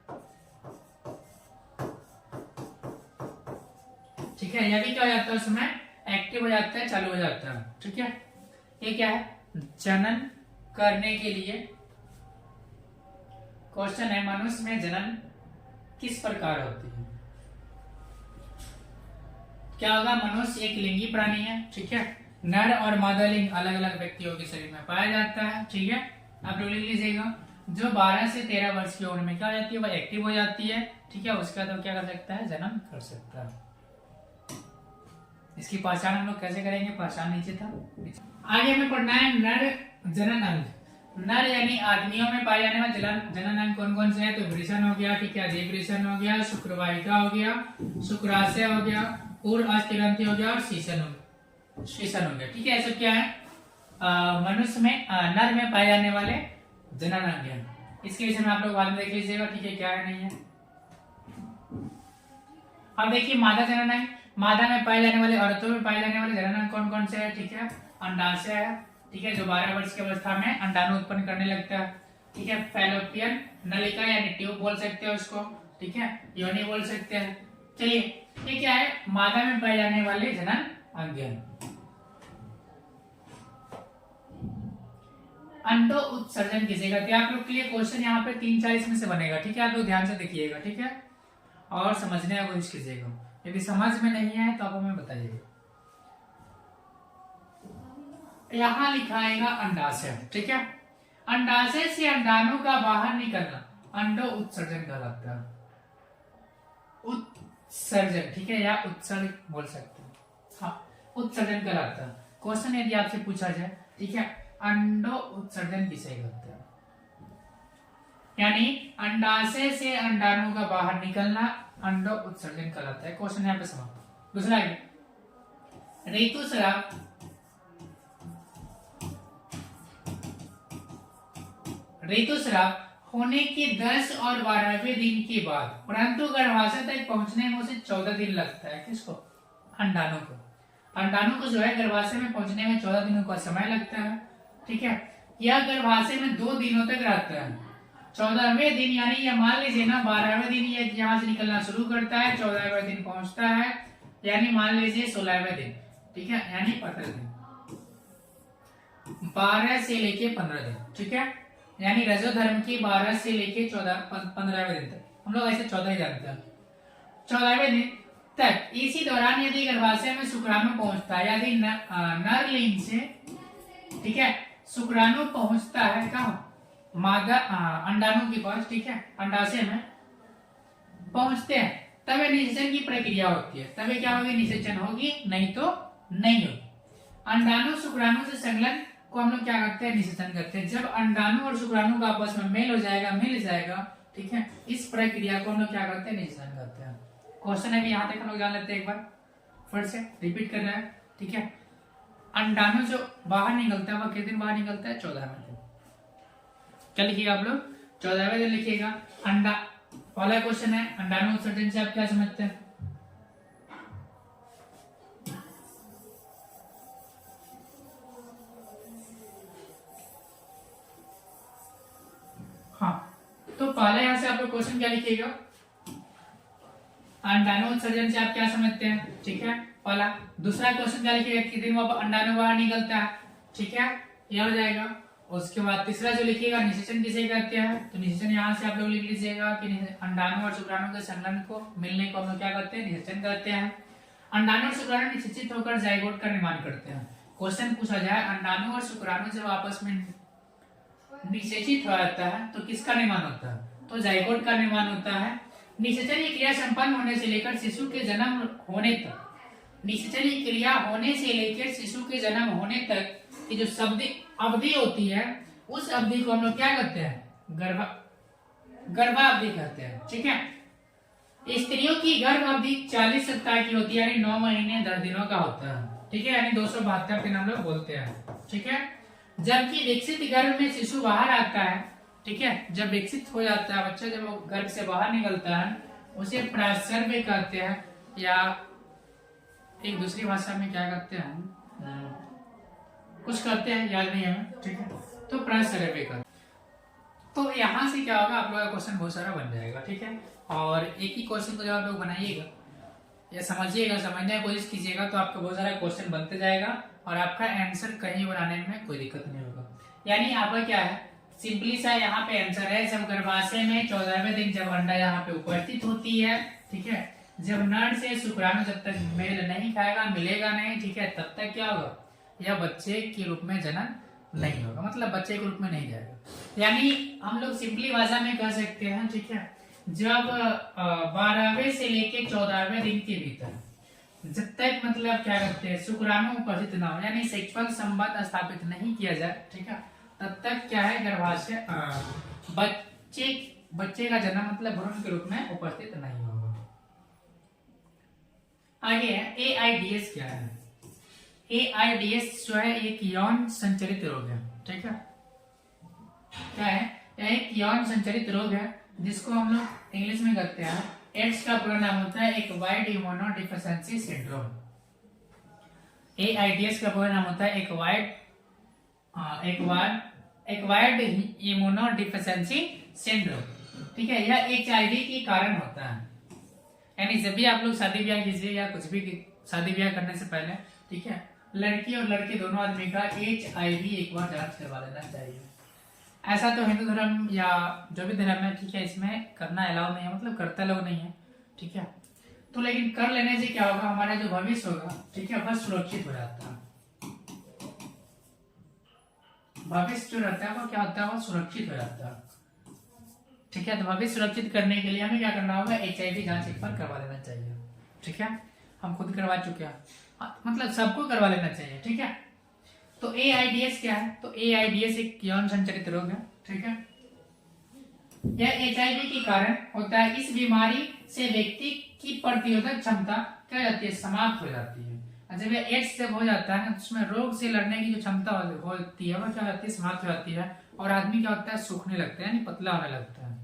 ठीक है, यह भी क्या हो जाता है उसमें एक्टिव हो जाता है, चालू हो जाता है, ठीक है। ये क्या है, जनन करने के लिए क्वेश्चन है, मनुष्य में जनन किस प्रकार होती है। क्या होगा, मनुष्य एक लिंगी प्राणी है, ठीक है, नर और मादा लिंग अलग अलग व्यक्तियों के शरीर में पाया जाता है, ठीक है। आप लोग लिख लीजिएगा, जो 12 से 13 वर्ष की उम्र में क्या हो जाती है, वह एक्टिव हो जाती है, ठीक है। उसके बाद वो क्या कर सकता है, जन्म कर सकता है। इसकी पहचान हम लोग कैसे करेंगे, पहचान नीचे था। आगे हमें पढ़ना है नर जनन अंग। नर यानी आदमियों में पाए जाने वाले जनन अंग कौन कौन से हैं, तो वृषण हो गया, ठीक है, देववृषण हो गया, शुक्रवाहिका हो गया, शुक्राशय हो गया, पूर्व अस्थिग्रंथि हो गया और शीशन हो गया, ठीक है। ऐसा क्या है, मनुष्य में नर में पाए जाने वाले जनन अंग है। इसके विषय में आप लोग बाद में देख लीजिएगा, ठीक है, क्या है नहीं है। अब देखिए मादा जनन अंग, मादा में पाए जाने वाले, औरतों में पाए जाने वाले जनन अंग कौन कौन से है, ठीक है। अंडाशय है, ठीक है, जो 12 वर्ष की अवस्था में अंडाणु उत्पन्न करने लगता है, ठीक है। फैलोपियन नलिका यानी ट्यूब बोल सकते हैं उसको, ठीक है, योनि बोल सकते हैं। चलिए, ये क्या है, मादा में पाए जाने वाले जनन अंग है। अंडो उत्सर्जन किसे कहते हैं, आप लोग के लिए क्वेश्चन यहाँ पे 3-4 इसमें से बनेगा, ठीक है। आप लोग ध्यान से देखिएगा, ठीक है, और समझने का कोशिश कीजिएगा। यदि समझ में नहीं आए तो आप हमें बताइएगा। यहाँ लिखा आएगा अंडाशय, ठीक है। अंडाशय से अंडाणु का बाहर निकलना अंडो उत्सर्जन कहलाता है। उत्सर्जन, ठीक है, या उत्सर्ग बोल सकते हैं, हाँ, उत्सर्जन कहलाता है। क्वेश्चन यदि आपसे पूछा जाए, ठीक है, अंडो उत्सर्जन किसे कहते हैं, यानी अंडाशय से अंडाणु का बाहर निकलना अंडो उत्सर्जन कहलाता है। क्वेश्चन यहाँ पे समाप्त। दूसरा है ऋतुस्राव होने के 10 और 12वें दिन के बाद, परंतु गर्भाशय तक पहुंचने में उसे 14 दिन लगता है। किसको, अंडाणु को। अंडाणु को जो है गर्भाशय में पहुंचने में 14 दिनों का समय लगता है, ठीक है। यह गर्भाशय में 2 दिनों तक रहता है। 14वें दिन यानी ये मान लीजिए ना, 12वें दिन ये यहाँ से निकलना शुरू करता है, 14वें दिन पहुंचता है, यानी मान लीजिए 16वें दिन, ठीक है, यानी 15 दिन, 12 से लेके 15 दिन, ठीक है, यानी रजो धर्म की 12 से लेके 15वें दिन तक, हम लोग ऐसे 14 ही जानते हैं। 14वें दिन तक इसी दौरान यदि गर्भाशय में शुक्राणु पहुंचता है, यदि नर लिंग से, ठीक है, शुक्राणु पहुंचता है कहाँ, मादा अंडाणु के पास, ठीक है, अंडाशय में पहुंचते हैं, तब निषेचन की प्रक्रिया होती है। तब क्या होगी, निषेचन होगी, नहीं तो नहीं होगी। अंडाणु शुक्राणु से संलग्न को हम लोग क्या करते हैं, निषेचन करते हैं। जब अंडाणु और शुक्राणु का आपस में मेल हो जाएगा, मिल जाएगा, ठीक है, इस प्रक्रिया को हम लोग क्या करते हैं, निषेचन करते हैं। क्वेश्चन है यहाँ तक हम लोग जान लेते हैं, एक बार फिर से रिपीट कर रहे हैं, ठीक है। अंडाणु जो बाहर निकलता है वह कितने दिन बाहर निकलता है, 14वें दिन। क्या लिखिएगा आप लोग, 14वें दिन लिखिएगा। अंडा, पहला क्वेश्चन है अंडाणु उत्सर्जन से आप क्या समझते हैं, हाँ, तो पहले यहां से आप लोग क्वेश्चन क्या लिखिएगा, अंडाणु उत्सर्जन से आप क्या समझते हैं, ठीक है, पहला। दूसरा क्वेश्चन क्या लिखिएगा, कितने दिन अंडाणु बाहर निकलता है, ठीक है, यह हो जाएगा। उसके बाद तीसरा जो लिखिएगा, निषेचन किसे कहते हैं, तो निषेचन यहाँ से आप लोग लिख लीजिएगा कि अंडाणु और शुक्राणु के संलग्न को मिलने को हम लोग क्या करते हैं, निषेचन कहते हैं। अंडाणु और शुक्राणु निषेचित होकर जाइगोट का निर्माण करते हैं। क्वेश्चन पूछा जाए, अंडाणु और शुक्राणु जब आपस में निषेचित हो जाता है तो किसका निर्माण होता है, तो जाइगोट का निर्माण होता है। निषेचन की क्रिया संपन्न होने से लेकर शिशु के जन्म होने तक, निषेचन की क्रिया होने से लेकर शिशु के जन्म होने तक की जो अवधि होती है, उस अवधि को हम लोग क्या कहते हैं, गर्भावधि कहते हैं, ठीक है। स्त्रियों की गर्भ अवधि 40 सप्ताह की होती है, यानी 9 महीने 10 दिनों का होता है, ठीक है, यानी 272 दिन हम लोग बोलते हैं, ठीक है। जबकि विकसित गर्भ में शिशु बाहर आता है, ठीक है, जब विकसित हो जाता है बच्चा, जब वो गर्भ से बाहर निकलता है, उसे प्रासर्व कहते हैं, या एक दूसरी भाषा में क्या करते हैं, कुछ करते हैं, याद नहीं है हमें, ठीक है। तो प्रसरवेकर, तो यहाँ से क्या होगा, आप लोगों का क्वेश्चन बहुत सारा बन जाएगा, ठीक है। और एक ही क्वेश्चन को जब आप लोग बनाइएगा या समझिएगा, समझने की कोशिश कीजिएगा, तो आपका बहुत सारा क्वेश्चन बनते जाएगा और आपका आंसर कहीं बनाने में कोई दिक्कत नहीं होगा। यानी आपका क्या है, सिंपली सा यहाँ पे आंसर है, जब गर्भाशय में 14वें दिन जब अंडा यहाँ पे उपस्थित होती है, ठीक है, जब नर से शुक्राणु जब तक मेल नहीं खाएगा, मिलेगा नहीं, ठीक है, तब तक क्या होगा, यह बच्चे के रूप में जन्म नहीं होगा, मतलब बच्चे के रूप में नहीं जाएगा। यानी हम लोग सिंपली भाषा में कह सकते हैं, ठीक है, जब 12वें से लेके 14वें दिन के भीतर जब तक मतलब क्या करते हैं, शुक्राणु उपस्थित ना हो, यानी सेक्सुअल संबंध स्थापित नहीं किया जाए, ठीक है, तब तक क्या है, गर्भाशय बच्चे का जन्म मतलब भ्रूण के रूप में उपस्थित नहीं होगा। आगे है एआईडीएस क्या है। एआईडीएस जो है एक यौन संचरित रोग है, ठीक है, क्या है, यह एक यौन संचरित रोग है जिसको हम लोग इंग्लिश में कहते हैं, एड्स का पूरा नाम होता है एक्वायर्ड इम्यूनोडेफिशिएंसी सिंड्रोम। एआईडीएस का पूरा नाम होता है एक्वायर्ड इम्यूनोडेफिशिएंसी सिंड्रोम, ठीक है। यह एचआईवी के कारण होता है, यानी जब भी आप लोग शादी ब्याह कीजिए या कुछ भी शादी ब्याह करने से पहले, ठीक है, लड़की और लड़के दोनों आदमी का एचआईवी एक बार जांच करवा लेना चाहिए। ऐसा तो हिंदू धर्म या जो भी धर्म है, ठीक है, इसमें करना अलाउ नहीं है, मतलब करता लोग नहीं है, ठीक है। तो लेकिन कर लेने से क्या होगा, हमारा जो भविष्य होगा, ठीक है, वह सुरक्षित हो जाता है। भविष्य जो रहता है वो क्या होता है, वह सुरक्षित हो जाता है, ठीक है। तो भविष्य सुरक्षित करने के लिए हमें क्या करना होगा, एचआईवी जांच एक बार करवा लेना चाहिए, ठीक है। हम खुद करवा चुके हैं, मतलब सबको करवा लेना चाहिए, ठीक है। तो एआईडीएस क्या है, तो एआईडीएस एक यौन संचरित रोग है, ठीक है। यह एचआईवी के कारण होता है। इस बीमारी से व्यक्ति की प्रतिरोधक क्षमता क्या हो जाती है, समाप्त हो जाती है। जब यह एड्स जब हो जाता है, उसमें रोग से लड़ने की जो क्षमता होती है, वह क्या होती है, समाप्त हो जाती है, और आदमी क्या होता है, सूखने लगता है, यानी पतला होने लगता है,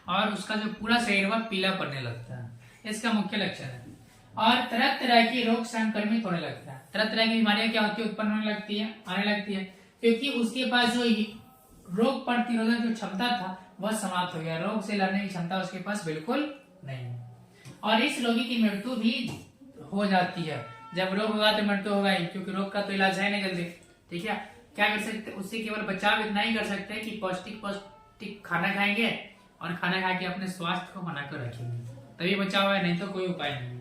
और उसका जो पूरा शरीर वह पीला पड़ने लगता है, इसका मुख्य लक्षण है। और तरह तरह की रोग संक्रमित होने लगता है, तरह तरह की बीमारियां क्या होती है, उत्पन्न होने लगती है, आने लगती है, क्योंकि उसके पास जो रोग प्रतिरोधक जो क्षमता था वह समाप्त हो गया, रोग से लड़ने की क्षमता उसके पास बिल्कुल नहीं है। और इस रोगी की मृत्यु भी हो जाती है, जब रोग होगा तो मृत्यु होगा ही, क्योंकि रोग का तो इलाज है नहीं जल्दी, ठीक है। क्या कर सकते, उससे केवल बचाव इतना ही कर सकते हैं कि पौष्टिक खाना खाएंगे और खाना खा के अपने स्वास्थ्य को बनाकर रखेंगे, तभी बचाव है, नहीं तो कोई उपाय नहीं है।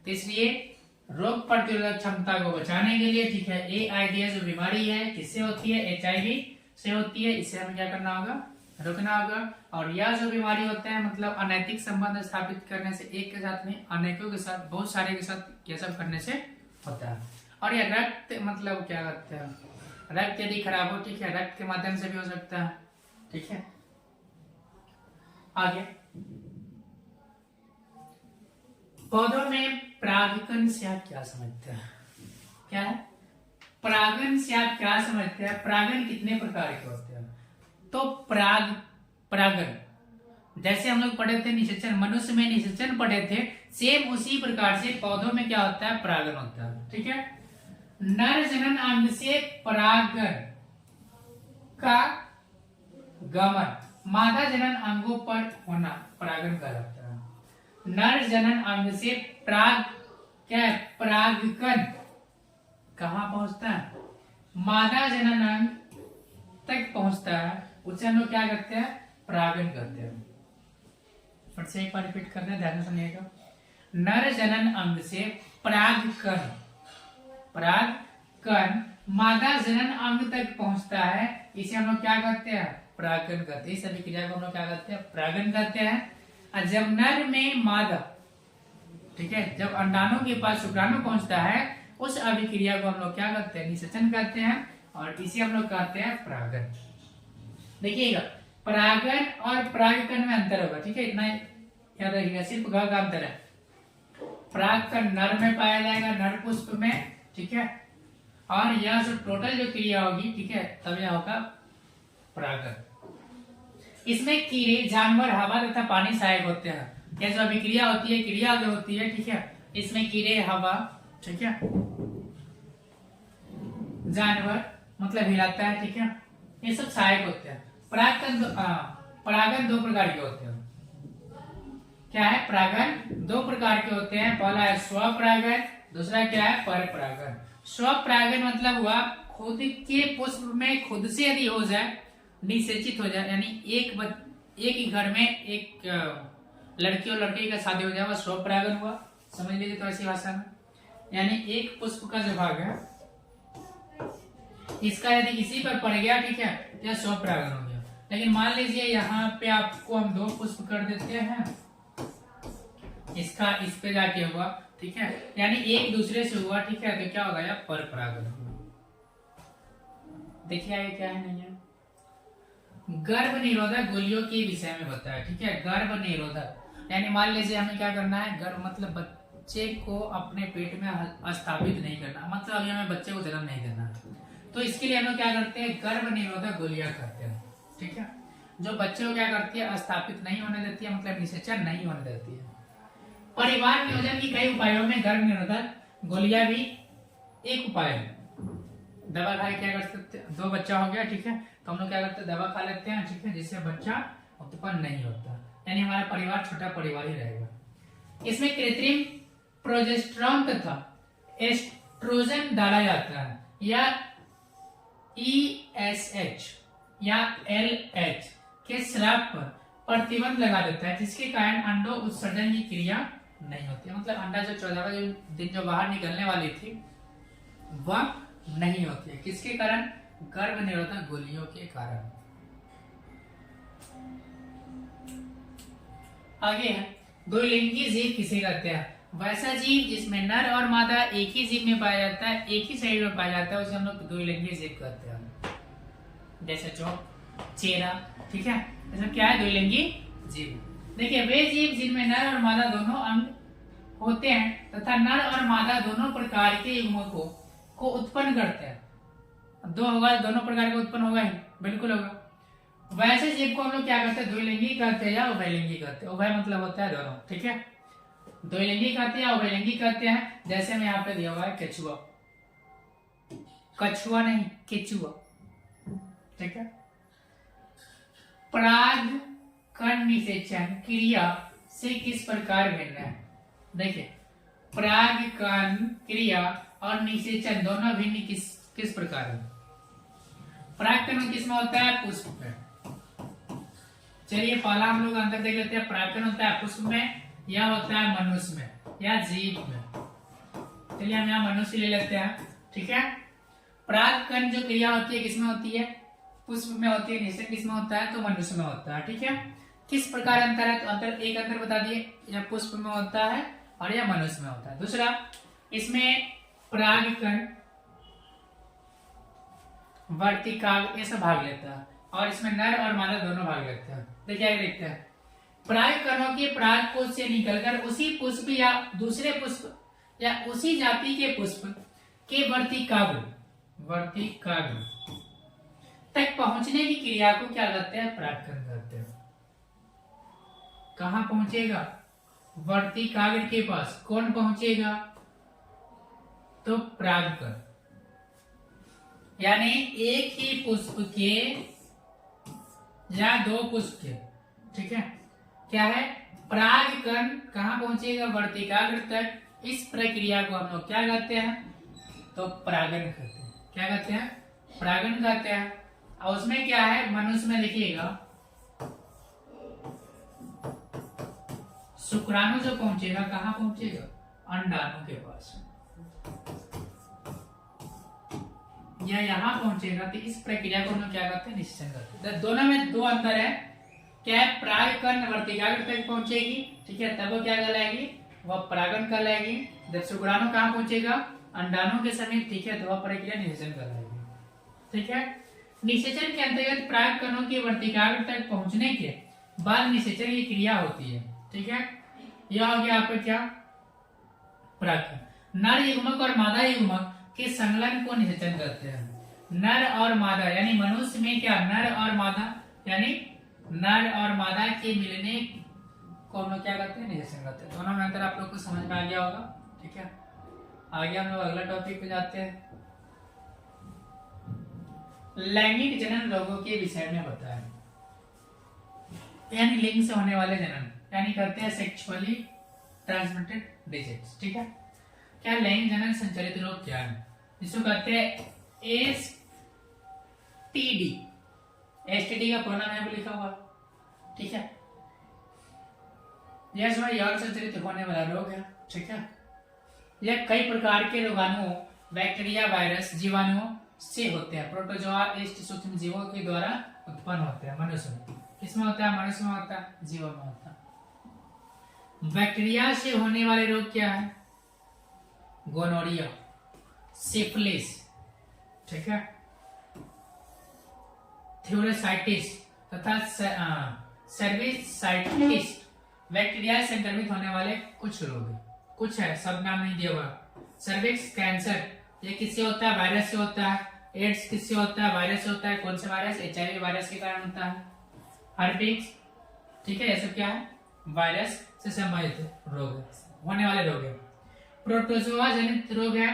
तो इसलिए रोग प्रतिरोधक क्षमता को बचाने के लिए, ठीक है, एआईडीएस जो बीमारी है किससे होती है, एचआईवी से होती है, इसे हमें क्या करना होगा, रोकना होगा। और यह जो बीमारी होता है, मतलब अनैतिक संबंध स्थापित करने से, एक के साथ नहीं, अनेकों के साथ, बहुत सारे के साथ, यह सब करने से होता है। और यह रक्त मतलब क्या कहते हैं, रक्त यदि खराब हो, ठीक है, रक्त के माध्यम से भी हो सकता है, ठीक है। आगे पौधों में परागकण से आप क्या समझते हैं, क्या है परागण से आप क्या समझते हैं, परागण कितने प्रकार के होते हैं। तो परागण जैसे हम लोग पढ़े थे निषेचन, मनुष्य में निषेचन पढ़े थे, सेम उसी प्रकार से पौधों में क्या होता है, परागण होता है, ठीक है। नर जनन अंग से परागण का गमन मादा जनन अंगों पर होना परागण कहलाता है। नर जनन अंग से परागकण कहाँ पहुंचता है, मादा जनन अंग तक पहुंचता है, उसे हम लोग क्या करते हैं, परागण करते हैं। फिर से एक बार रिपीट करते हैं, ध्यान से सुनिएगा। नर जनन अंग से परागकण मादा जनन अंग तक पहुंचता है, इसे हम लोग क्या करते हैं, परागण करते हैं। इस सभी क्रिया को हम लोग क्या करते हैं, परागण करते हैं। और जब नर में मादा, ठीक है, जब अंडाणु के पास शुक्राणु पहुंचता है, उस अभिक्रिया को हम लोग क्या करते हैं, निषेचन करते हैं, और इसे हम लोग कहते हैं परागण। देखिएगा, परागण और परागकण में अंतर होगा, ठीक है, इतना याद रखिएगा, सिर्फ ग का अंतर है। परागकण नर में पाया जाएगा, नर पुष्प में, ठीक है, और यह जो टोटल जो क्रिया होगी, ठीक है, तब यह होगा परागण। इसमें कीड़े, जानवर, हवा तथा पानी सहायक होते हैं। यह जो अभिक्रिया होती है, क्रिया जो होती है, ठीक है, इसमें कीड़े, हवा, ठीक है, जानवर मतलब हिलाता है, ठीक है, ये सब सहायक होते हैं। परागन दो प्रकार के होते हैं। क्या है? परागन दो प्रकार के होते हैं। पहला है स्वपरागन, दूसरा क्या है? परपरागन। स्वपरागन मतलब हुआ खुद के पुष्प में खुद से यदि हो जाए, निषेचित हो जाए, यानी एक ही घर में एक लड़की और लड़के का शादी हो जाए, वह स्वपरागन हुआ। समझ लीजिए तो ऐसी भाषा में, यानी एक पुष्प का जो भाग है इसका यदि किसी पर पड़ गया, ठीक है, यह स्वपरागन हो गया। लेकिन मान लीजिए यहाँ पे आपको हम दो पुष्प कर देते हैं, इसका इस पे जाके हुआ, ठीक है, यानी एक दूसरे से हुआ, ठीक है, तो क्या होगा? यह परपरागन होगा। देखिए आगे क्या है, नहीं है। गर्भ निरोधक गोलियों के विषय में बताया, ठीक है। गर्भ निरोधक यानी मान लीजिए हमें क्या करना है, गर्भ मतलब बच्चे को अपने पेट में स्थापित नहीं करना, मतलब अभी हमें बच्चे को जन्म नहीं देना है, तो इसके लिए हम क्या करते हैं? गर्भ निरोधक गोलियां करते हैं, ठीक है, जो बच्चे को क्या करती है? स्थापित नहीं होने देती है, मतलब निषेचन नहीं होने देती है। परिवार नियोजन की कई उपायों में गर्भ निरोधक गोलियां भी एक उपाय है। दवा खा क्या कर सकते हैं? दो बच्चा हो गया, ठीक है, तो हम लोग क्या करते हैं? दवा खा लेते हैं, ठीक है, जिससे बच्चा उत्पन्न नहीं होता, यानी हमारा परिवार छोटा परिवार ही रहेगा। इसमें कृत्रिम प्रोजेस्टेरोन तथा एस्ट्रोजन डाला जाता है, या ESH या LH के स्राव पर प्रतिबंध लगा देता है, जिसके कारण अंडो उत्सर्जन की क्रिया नहीं होती, मतलब अंडा जो 14वें दिन जो बाहर निकलने वाली थी वह नहीं होती है। किसके कारण? गर्भ निरोधक गोलियों के कारण। आगे है द्विलिंगी जीव किसे कहते हैं? वैसा जीव जिसमें नर और मादा एक ही जीव में पाया जाता है, एक ही शरीर में पाया जाता है, उसे हम लोग द्विलिंगी जीव कहते हैं। जैसे चौक, चेहरा, ठीक है, इसमें क्या है? द्विलिंगी जीव। देखिए वे जीव जिनमें नर और मादा दोनों अंग होते हैं तथा नर और मादा दोनों प्रकार के युग्मकों को उत्पन्न करते हैं। दो होगा, दोनों प्रकार का उत्पन्न होगा ही, बिल्कुल होगा। वैसे जीव को हम लोग क्या कहते हैं? द्विलिंगी कहते हैं या उभयलिंगी कहते हैं। उभय मतलब होता है दोनों, ठीक है, द्विलिंगी कहते हैं या उभयलिंगी कहते हैं। जैसे में यहाँ पे दिया हुआ है केचुआ, कछुआ नहीं, केचुआ, ठीक है। पराग कण निषेचन क्रिया से किस प्रकार भिन्न है? देखिए पराग कण क्रिया और निषेचन दोनों भिन्न किस प्रकार है? परागकण किसमें होता है? पुष्प में। चलिए पहला हम लोग अंदर देख लेते हैं। परागकण होता है पुष्प में, या होता है मनुष्य में, या जीव में। चलिए हम यहाँ मनुष्य ले लेते हैं, ठीक है। परागकण जो क्रिया होती है किसमें होती है? पुष्प में होती है। निषेचन किसमें होता है? तो मनुष्य में होता है, ठीक है। किस प्रकार अंतर है? तो अंतर बता दिए, या पुष्प में होता है और या मनुष्य में होता है। दूसरा, इसमें परागकण वर्तिकाग्र ये सब भाग लेता है, और इसमें नर और मादा दोनों भाग लेते हैं। देखिए आगे देखते हैं। परागकणों के परागकोश से निकलकर उसी पुष्प या दूसरे पुष्प या उसी जाति के पुष्प के वर्तिकाग्र तक पहुंचने की क्रिया को क्या कहते हैं? परागकण कहते हैं। कहां पहुंचेगा? वर्तिकाग्र के पास। कौन पहुंचेगा? तो परागकण, यानी एक ही पुष्प के या दो पुष्प के, ठीक है, क्या है? परागकण कहां पहुंचेगा? वर्तिकाग्र तक। इस प्रक्रिया को हम लोग क्या कहते हैं? तो परागन कहते हैं। क्या कहते हैं? परागन कहते हैं। और उसमें क्या है? मनुष्य में देखिएगा शुक्राणु जो पहुंचेगा कहां पहुंचेगा? अंडाणु के पास, या यहाँ पहुंचेगा। तो इस प्रक्रिया को हम लोग क्या करते हैं? निषेचन करते हैं। दोनों में दो अंतर है। क्या है? परागकण वर्तिकाग्र तक पहुंचेगी, ठीक है, तब वो क्या कहलाएगी? वह परागन कहलाएगी। जब शुक्राणु कहाँ पहुंचेगा? अंडाणु के समीप, ठीक है, तो वह प्रक्रिया निषेचन कहलाएगी, ठीक है। निषेचन के अंतर्गत परागकणों के वर्तिकाग्र तक पहुंचने के बाद निषेचन की क्रिया होती है, ठीक है। यह हो गया आपका क्या? परागकण। नर युग्मक और मादा युग्मक के संलग्न को निषेचन करते हैं। नर और मादा यानी मनुष्य में क्या? नर और मादा, यानी नर और मादा के मिलने को हम लोग क्या करते हैं? निषेचन करते हैं। दोनों में अंतर आप लोग को समझ में आ गया होगा। ठीक है, आगे हम लोग अगला टॉपिक पे जाते हैं। लैंगिक जनन रोगों के विषय में बताएं, यानी लिंग से होने वाले जनन, यानी कहते हैं सेक्सुअली ट्रांसमिटेड डिजीज। ठीक है, क्या लैंगिक जनन संचालित रोग क्या है, जिसको कहते हैं एसटीडी। एसटीडी का पूरा नाम यहाँ पे लिखा हुआ, ठीक है। यह जो है यौन संचालित होने वाला रोग है, ठीक है। यह कई प्रकार के रोगाणुओं, बैक्टीरिया, वायरस, जीवाणुओं से होते हैं। प्रोटोजोआ ईस्ट सूक्ष्म जीवों के द्वारा उत्पन्न होते हैं मनुष्य में। किसमें होता है? मनुष्य में होता है, जीवों में होता है। बैक्टीरिया से होने वाले रोग क्या है? गोनोरिया, सिफिलिस, ठीक है, थ्योरेसाइटिस तथा सर्विसाइटिस। बैक्टीरिया से संक्रमित होने वाले कुछ रोग, कुछ है, सब नाम नहीं दिया हुआ। सर्विक्स कैंसर, ये किससे होता है? वायरस से होता है। एड्स किससे होता है? वायरस से होता है। कौन से वायरस? HIV वायरस के कारण होता है। हर्पिस, ठीक है, ये सब क्या है? वायरस से संबंधित रोग होने वाले रोग है। प्रोटोजोआ जनित रोग है,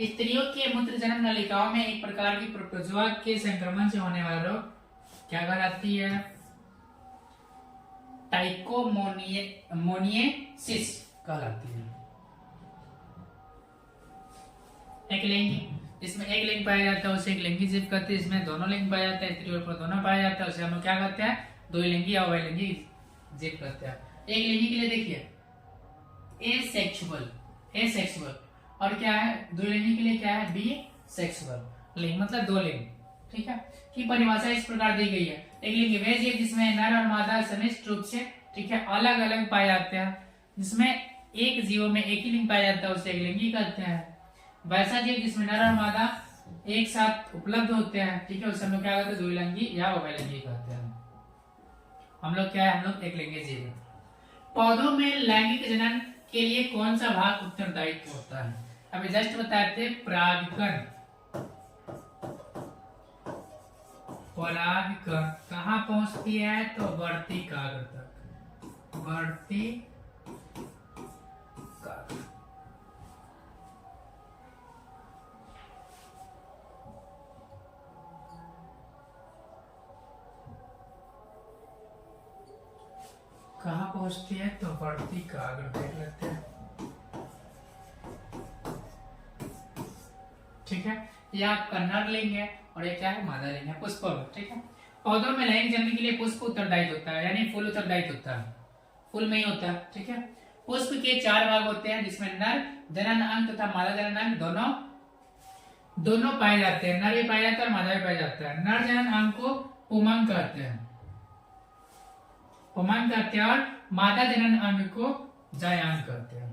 स्त्रियों के मूत्र जन्म नलिकाओं में एक प्रकार की प्रोटोजोआ के संक्रमण से होने वाला रोग क्या कहलाती है? टाइकोमोनिएसिस कहलाती है। एक लिंग, इसमें एक लिंग पाया जाता है उसे एक लिंगी जीव कहते हैं। इसमें दोनों लिंग पाया जाता है, स्त्री और पुरुष दोनों पाया जाता है, उसे हम लोग क्या कहते हैं? द्विलिंगी या उभयलिंगी जीव कहते हैं। एक लिंगी के लिए देखिए एसेक्सुअल, एसेक्सुअल, और क्या है? द्विलिंगी के लिए क्या है? बीसेक्सुअल। लिंग मतलब दो लिंग, ठीक है, की परिभाषा इस प्रकार दी गई है। एक लिंगी वे जीव जिसमें नर और मादा समिष्ट रूप से, ठीक है, अलग अलग पाए जाते हैं, जिसमें एक जीव में एक ही लिंग पाया जाता है, उसे एक लिंगी कहते हैं। वैसा जीव जिसमें नर और मादा एक साथ उपलब्ध होते हैं, ठीक है, उसे हम लोग क्या कहते हैं? द्विलिंगी या उभयलिंगी कहते हैं। हम लोग क्या है? हम लोग एक लिंगी जीव है। पौधों में लैंगिक जनन के लिए कौन सा भाग उत्तरदायी होता है? अभी जस्ट बताए थे परागकण। परागकण कहाँ पहुंचती है? तो बढ़ती काग्र तक, बढ़ती काग्र। कहाँ पहुंचती है? तो बढ़ती काग्र। देख लेते हैं, ठीक है, ये आपका नर लिंग है और ये क्या है? मादा लिंग है, पुष्प, ठीक है। पौधों में लैंगिक जनन के लिए पुष्प उत्तरदायी होता है, यानी फूल उत्तरदायी होता है, फूल में ही होता है, ठीक है। पुष्प के 4 भाग होते हैं, जिसमें नर जनन अंग तथा मादा जनन अंग दोनों पाए जाते हैं। नर भी पाया जाता है और मादा भी पाया जाता है। नर जनन अंग को पुमंग कहते हैं, पुमंग कहते हैं, और मादा जनन अंग को जायांग कहते हैं।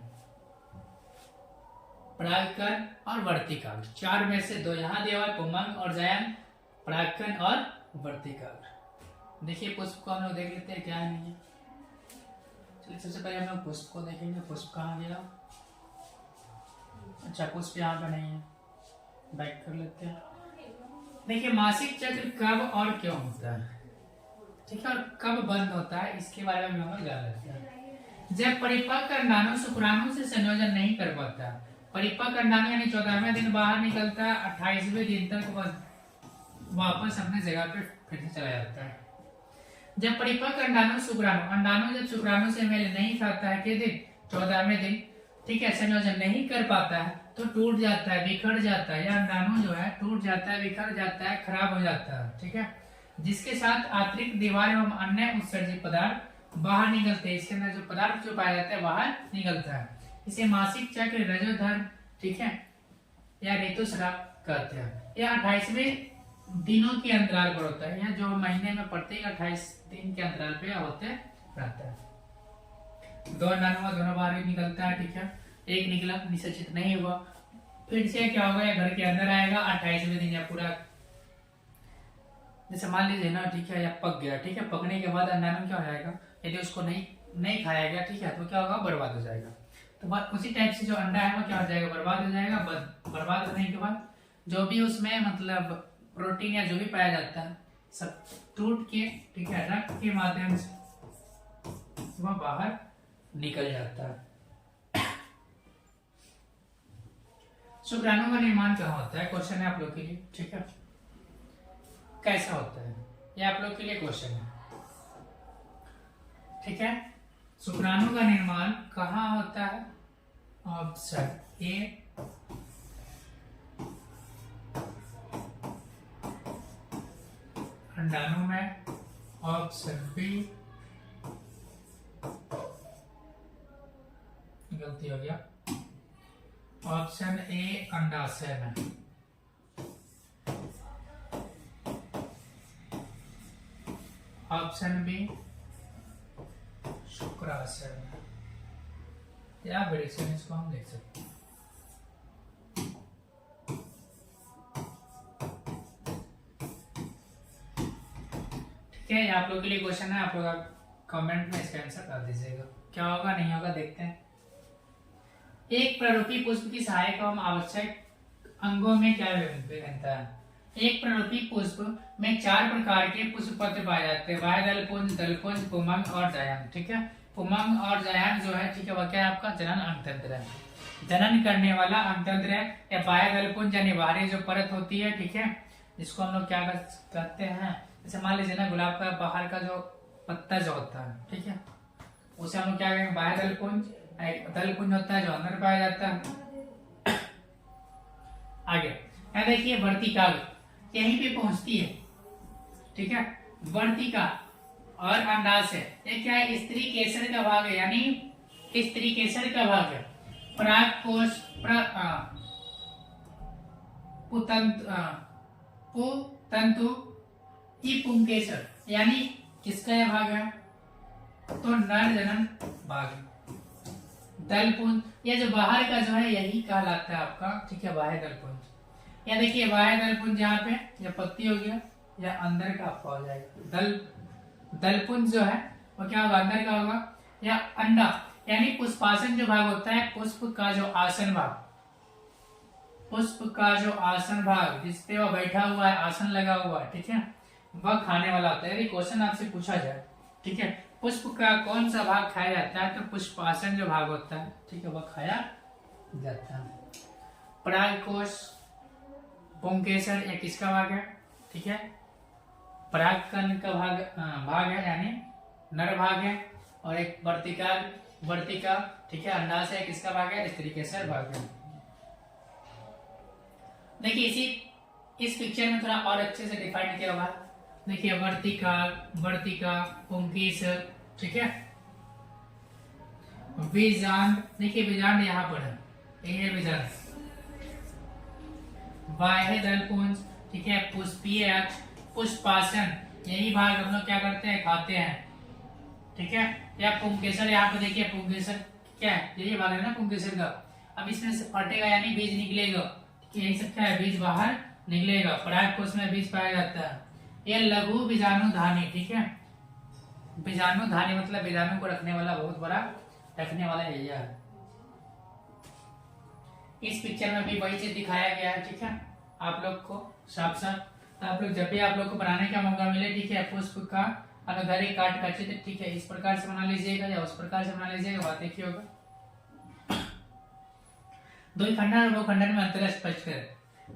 परागकण और वर्तिकाग्र, 4 में से 2 यहाँ दिया हुआ है, पुमंग और जायांग, परागकण और वर्तिकाग्र। देखिए पुष्प को हम लोग देख लेते हैं क्या है नहीं है। चलिए सबसे पहले हम लोग पुष्प को देखेंगे। पुष्प कहाँ गया? अच्छा, पुष्प यहाँ पे नहीं है, बैक कर लेते हैं। देखिए मासिक चक्र कब और क्यों होता है, ठीक है, और कब बंद होता है, इसके बारे में हम लोग जान लेते हैं। जब परिपक्व अंडाणु शुक्राणु से संयोजन नहीं कर पाता, परिपक्व अंडाणु यानी 14वें दिन बाहर निकलता है, 28वें दिन तक वापस अपने जगह पे फिर से चला जाता है। जब परिपक्व अंडाणु अंडाणु जब शुक्राणु से मेल नहीं खाता है, के दिन? 14वें दिन, ठीक है, संयोजन नहीं कर पाता है तो टूट जाता है, बिखर जाता है, या अंडाणु जो है टूट जाता है, बिखर जाता है, खराब हो जाता है, ठीक है, जिसके साथ आंतरिक दीवार एवं अन्य उत्सर्जित पदार्थ बाहर निकलते हैं। इसके अंदर जो पदार्थ जो पाया जाता है बाहर निकलता है। इसे मासिक चक्र, रजोधर्म, ठीक है, या ऋतुस्राव कहते हैं। यह 28वें दिनों के अंतराल पर होता है, या जो महीने में प्रत्येक 28 दिन के अंतराल पे होते रहता है। 2 अंडाणु दोनों बाहर भी निकलता है, ठीक है, एक निकला, निषेचित नहीं हुआ, फिर से क्या होगा? या घर के अंदर आएगा 28वें दिन, या पूरा जैसे मान लीजिए ना, ठीक है, या पक गया, ठीक है, पकने के बाद अंडाणु क्या हो जाएगा? यदि उसको नहीं खाया गया, ठीक है, तो क्या होगा? बर्बाद हो जाएगा। तो उसी टाइप से जो अंडा है वो क्या हो जाएगा? बर्बाद हो जाएगा। बर्बाद होने के बाद जो भी उसमें मतलब प्रोटीन या जो भी पाया जाता है सब टूट के, ठीक है, रक्त के माध्यम से वह बाहर निकल जाता है। शुक्राणु का निर्माण कहाँ होता है, क्वेश्चन है आप लोग के लिए, ठीक है। कैसा होता है ये आप लोग के लिए क्वेश्चन है, ठीक है। शुक्राणु का निर्माण कहाँ होता है? ऑप्शन ए अंडाणु में, ऑप्शन बी, गलती हो गया, ऑप्शन ए अंडाशय में, ऑप्शन बी शुक्राशय में, या प्रेडिक्शन इसको हम लिख सकते हैं। ठीक है, आप लोग के लिए क्वेश्चन है, आप लोग कमेंट में इसका आंसर कर दीजिएगा। क्या होगा नहीं होगा देखते हैं। एक प्ररूपी पुष्प की सहायक एवं आवश्यक अंगों में क्या भिन्नता है? एक प्ररूपी पुष्प में 4 प्रकार के पुष्प पत्र पाए जाते हैं, बाह्य दलपुंज, दलपुंज, पुमंग और जायंत, ठीक है। पुमंग और जायंत जो है, ठीक है, वह क्या है आपका जनन अंगतंत्र है, जनन करने वाला अंगतंत्र है। या बाह्य दलपुंज यानी बाहरी जो परत होती है, ठीक है, जिसको हम लोग क्या कहते हैं, जैसे मान लीजिए ना गुलाब का बाहर का जो पत्ता जो होता है, ठीक है, उसे हम लोग क्या कहेंगे बाह्य दलपुंज। दलपुंज होता है जो अंदर पाया जाता है। आगे यहाँ देखिए वर्तिकाल यहीं पे पहुंचती है, ठीक है, वर्तिका और अंडाशय ये क्या है, स्त्री केसर का भाग है, यानी स्त्री केसर का भाग है। पराग कोश पुतंतु पुंकेसर यानी किसका यह भाग है, तो नर जनन भाग है। दलपुंज ये जो बाहर का जो है यही कहलाता है आपका, ठीक है, बाह्य दलपुंज। या देखिए बाह्य दलपुंज यहाँ पे या पत्ती हो गया, या अंदर का आपका हो जाएगा। दलपुंज जो है वो क्या होगा, अंदर का होगा। या अंडा यानी पुष्पासन जो भाग होता है, पुष्प का जो आसन भाग, पुष्प का जो आसन भाग जिसपे वह बैठा हुआ है, आसन लगा हुआ है, ठीक है, वह खाने वाला होता है। यदि क्वेश्चन आपसे पूछा जाए, ठीक है, पुष्प का कौन सा भाग खाया जाता है, तो पुष्पासन जो भाग होता है, ठीक है, वह खाया जाता है। परागकोश पुंकेसर ये किसका भाग है, ठीक है, परागकण का भाग है, यानी नर भाग है। और एक वर्तिका, ठीक है, अंडाशय किसका भाग है, स्त्रीकेसर भाग है। देखिए इस पिक्चर में थोड़ा और अच्छे से डिफाइन किया हुआ है। देखिए वर्तिका पुंकेसर, ठीक है, बीजांड, देखिए बीजांड यहाँ पर है, ये है बीजांड। बाह्य दलपुंज, ठीक है, पुष्पीय अक्ष, पुष्पासन यही भाग हम लोग क्या करते हैं, खाते हैं, ठीक है। या पुंकेसर यहाँ पे देखिए, पुंकेसर क्या है, यही भाग है ना पुंकेसर का। अब इसमें से फटेगा यानी बीज निकलेगा, यही सब क्या है, बीज बाहर निकलेगा। परागकोश में बीज पाया जाता है। यह लघु बीजाणुधानी, ठीक है, बीजाणुधानी मतलब बीजाणु को रखने वाला, बहुत बड़ा रखने वाला एरिया है। इस पिक्चर में भी वही चीज दिखाया गया है, ठीक है, आप लोग को साफ साफ। तो आप लोग जब भी आप लोग को बनाने का मौका मिले, ठीक है, पुष्प का अनुदैर्घ्य काट का चित्र, ठीक है, इस प्रकार से बना लीजिएगा या उस प्रकार से बना लीजिएगा, बात एक ही होगा। द्विखंडन और बहुखंडन में अंतर स्पष्ट करें।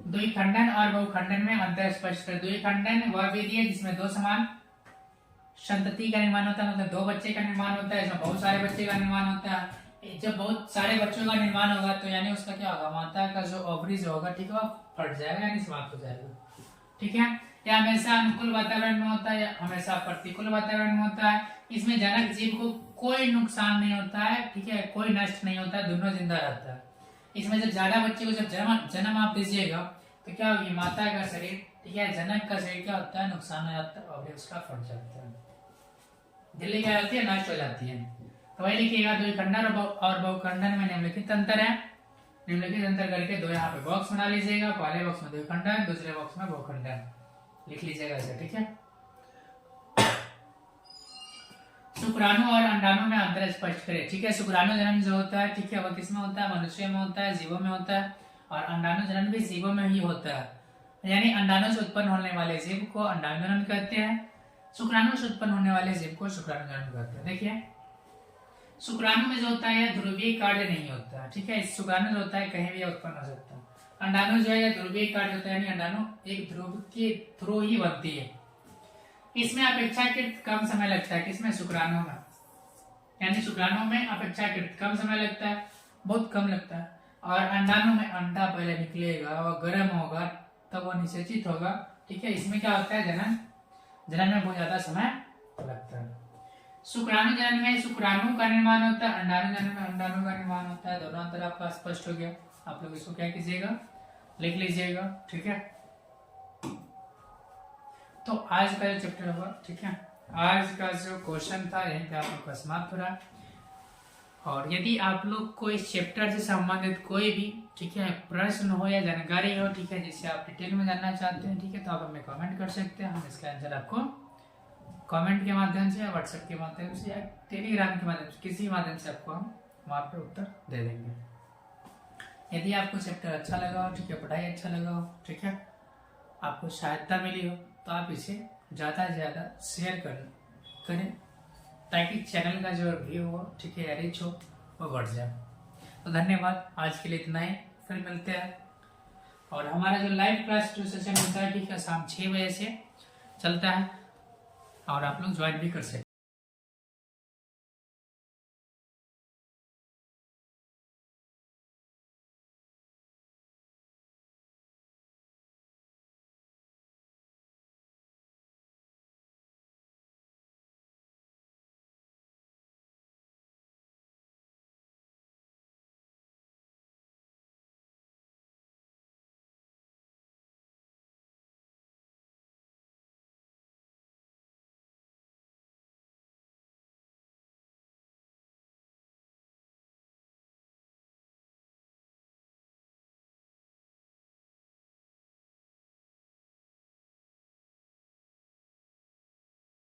द्विखंडन और बहुखंडन में अंतर स्पष्ट करें। द्विखंडन वह विधि है जिसमें दो समान संतति का निर्माण होता है, मतलब दो बच्चे का निर्माण होता है, इसमें बहुत सारे बच्चे का निर्माण होता है। जब बहुत सारे बच्चों का निर्माण होगा तो यानी उसका क्या होगा, माता का जो ओवरी जो होगा, ठीक है, वो फट जाएगा यानी समाप्त हो जाएगा, ठीक है। या हमेशा अनुकूल वातावरण में होता है या हमेशा प्रतिकूल वातावरण में होता है। इसमें जनक जीव को कोई नुकसान नहीं होता है, ठीक है, कोई नष्ट नहीं होता है, दोनों जिंदा रहता है। इसमें जब ज्यादा बच्चे को जब जन्म आप दीजिएगा तो क्या होगी, माता का शरीर, ठीक है, जनक का शरीर क्या होता है, नुकसान हो जाता है और उसका फट जाता है, दिल्ली क्या होती है, नष्ट हो जाती है। तो वही लिखिएगा, द्विखंडन और बहुखंडन में निम्नलिखित अंतर है। निम्नलिखित अंतर करके दो यहाँ पे बॉक्स बना लीजिएगा, पहले बॉक्स में द्विखंडन, दूसरे बॉक्स में बहुखंडन लिख लीजिएगा ऐसे, ठीक है। शुक्राणु और अंडाणु में अंतर स्पष्ट करें, ठीक है। शुक्राणु जनन जो होता है, ठीक है, वह किसमें होता है, मनुष्य में होता है, जीवों में होता है। और अंडाणु जनन भी जीवों में ही होता है, यानी अंडाणु से उत्पन्न होने वाले जीव को अंडाणु जनन कहते हैं, शुक्राणु से उत्पन्न होने वाले जीव को शुक्राणु जनन कहते हैं। देखिए शुक्राणु में जो होता है ध्रुवीय कार्य नहीं होता है, ठीक है, शुक्राणु जो होता है कहीं भी उत्पन्न हो सकता है। अंडाणु जो है या ध्रुवीय कार्य होता है, यानी अंडाणु एक ध्रुव की ध्रुव ही बनती है। इसमें अपेक्षाकृत कम समय लगता है, किसमें? शुक्राणु में। यानी शुक्राणु में अपेक्षाकृत कम समय लगता है, बहुत कम लगता है। और अंडाणु में अंडा पहले निकलेगा और गर्म होगा तब वो निषेचित होगा, ठीक है। इसमें क्या होता है? जनन। जनन में बहुत ज्यादा समय लगता है। शुक्राणु जनन में शुक्राणु का निर्माण होता है, अंडाणु जनन में अंडाणु का निर्माण होता है। दोनों अंतर आपका स्पष्ट हो गया। आप लोग इसको क्या कीजिएगा? लिख लीजिएगा, ठीक है। तो आज का जो चैप्टर होगा, ठीक है, आज का जो क्वेश्चन था यहीं पे आप लोग का समाप्त हो रहा है। और यदि आप लोग को इस चैप्टर से संबंधित कोई भी, ठीक है, प्रश्न हो या जानकारी हो, ठीक है, जिससे आप डिटेल में जानना चाहते हैं, ठीक है, तो आप हमें कमेंट कर सकते हैं। हम इसका आंसर आपको कमेंट के माध्यम से या व्हाट्सएप के माध्यम से या टेलीग्राम के माध्यम से, किसी माध्यम से आपको हम वहाँ पे उत्तर दे देंगे। यदि आपको चैप्टर अच्छा लगा हो, ठीक है, पढ़ाई अच्छा लगा हो, ठीक है, आपको सहायता मिली हो, तो आप इसे ज़्यादा से ज़्यादा शेयर करें ताकि चैनल का जो व्यू हो, ठीक है, रीच हो, वो बढ़ जाए। तो धन्यवाद, आज के लिए इतना ही, फिर मिलते हैं। और हमारा जो लाइव क्लास जो सेशन होता है, ठीक है, शाम 6 बजे से चलता है और आप लोग ज्वाइन भी कर सकते हैं।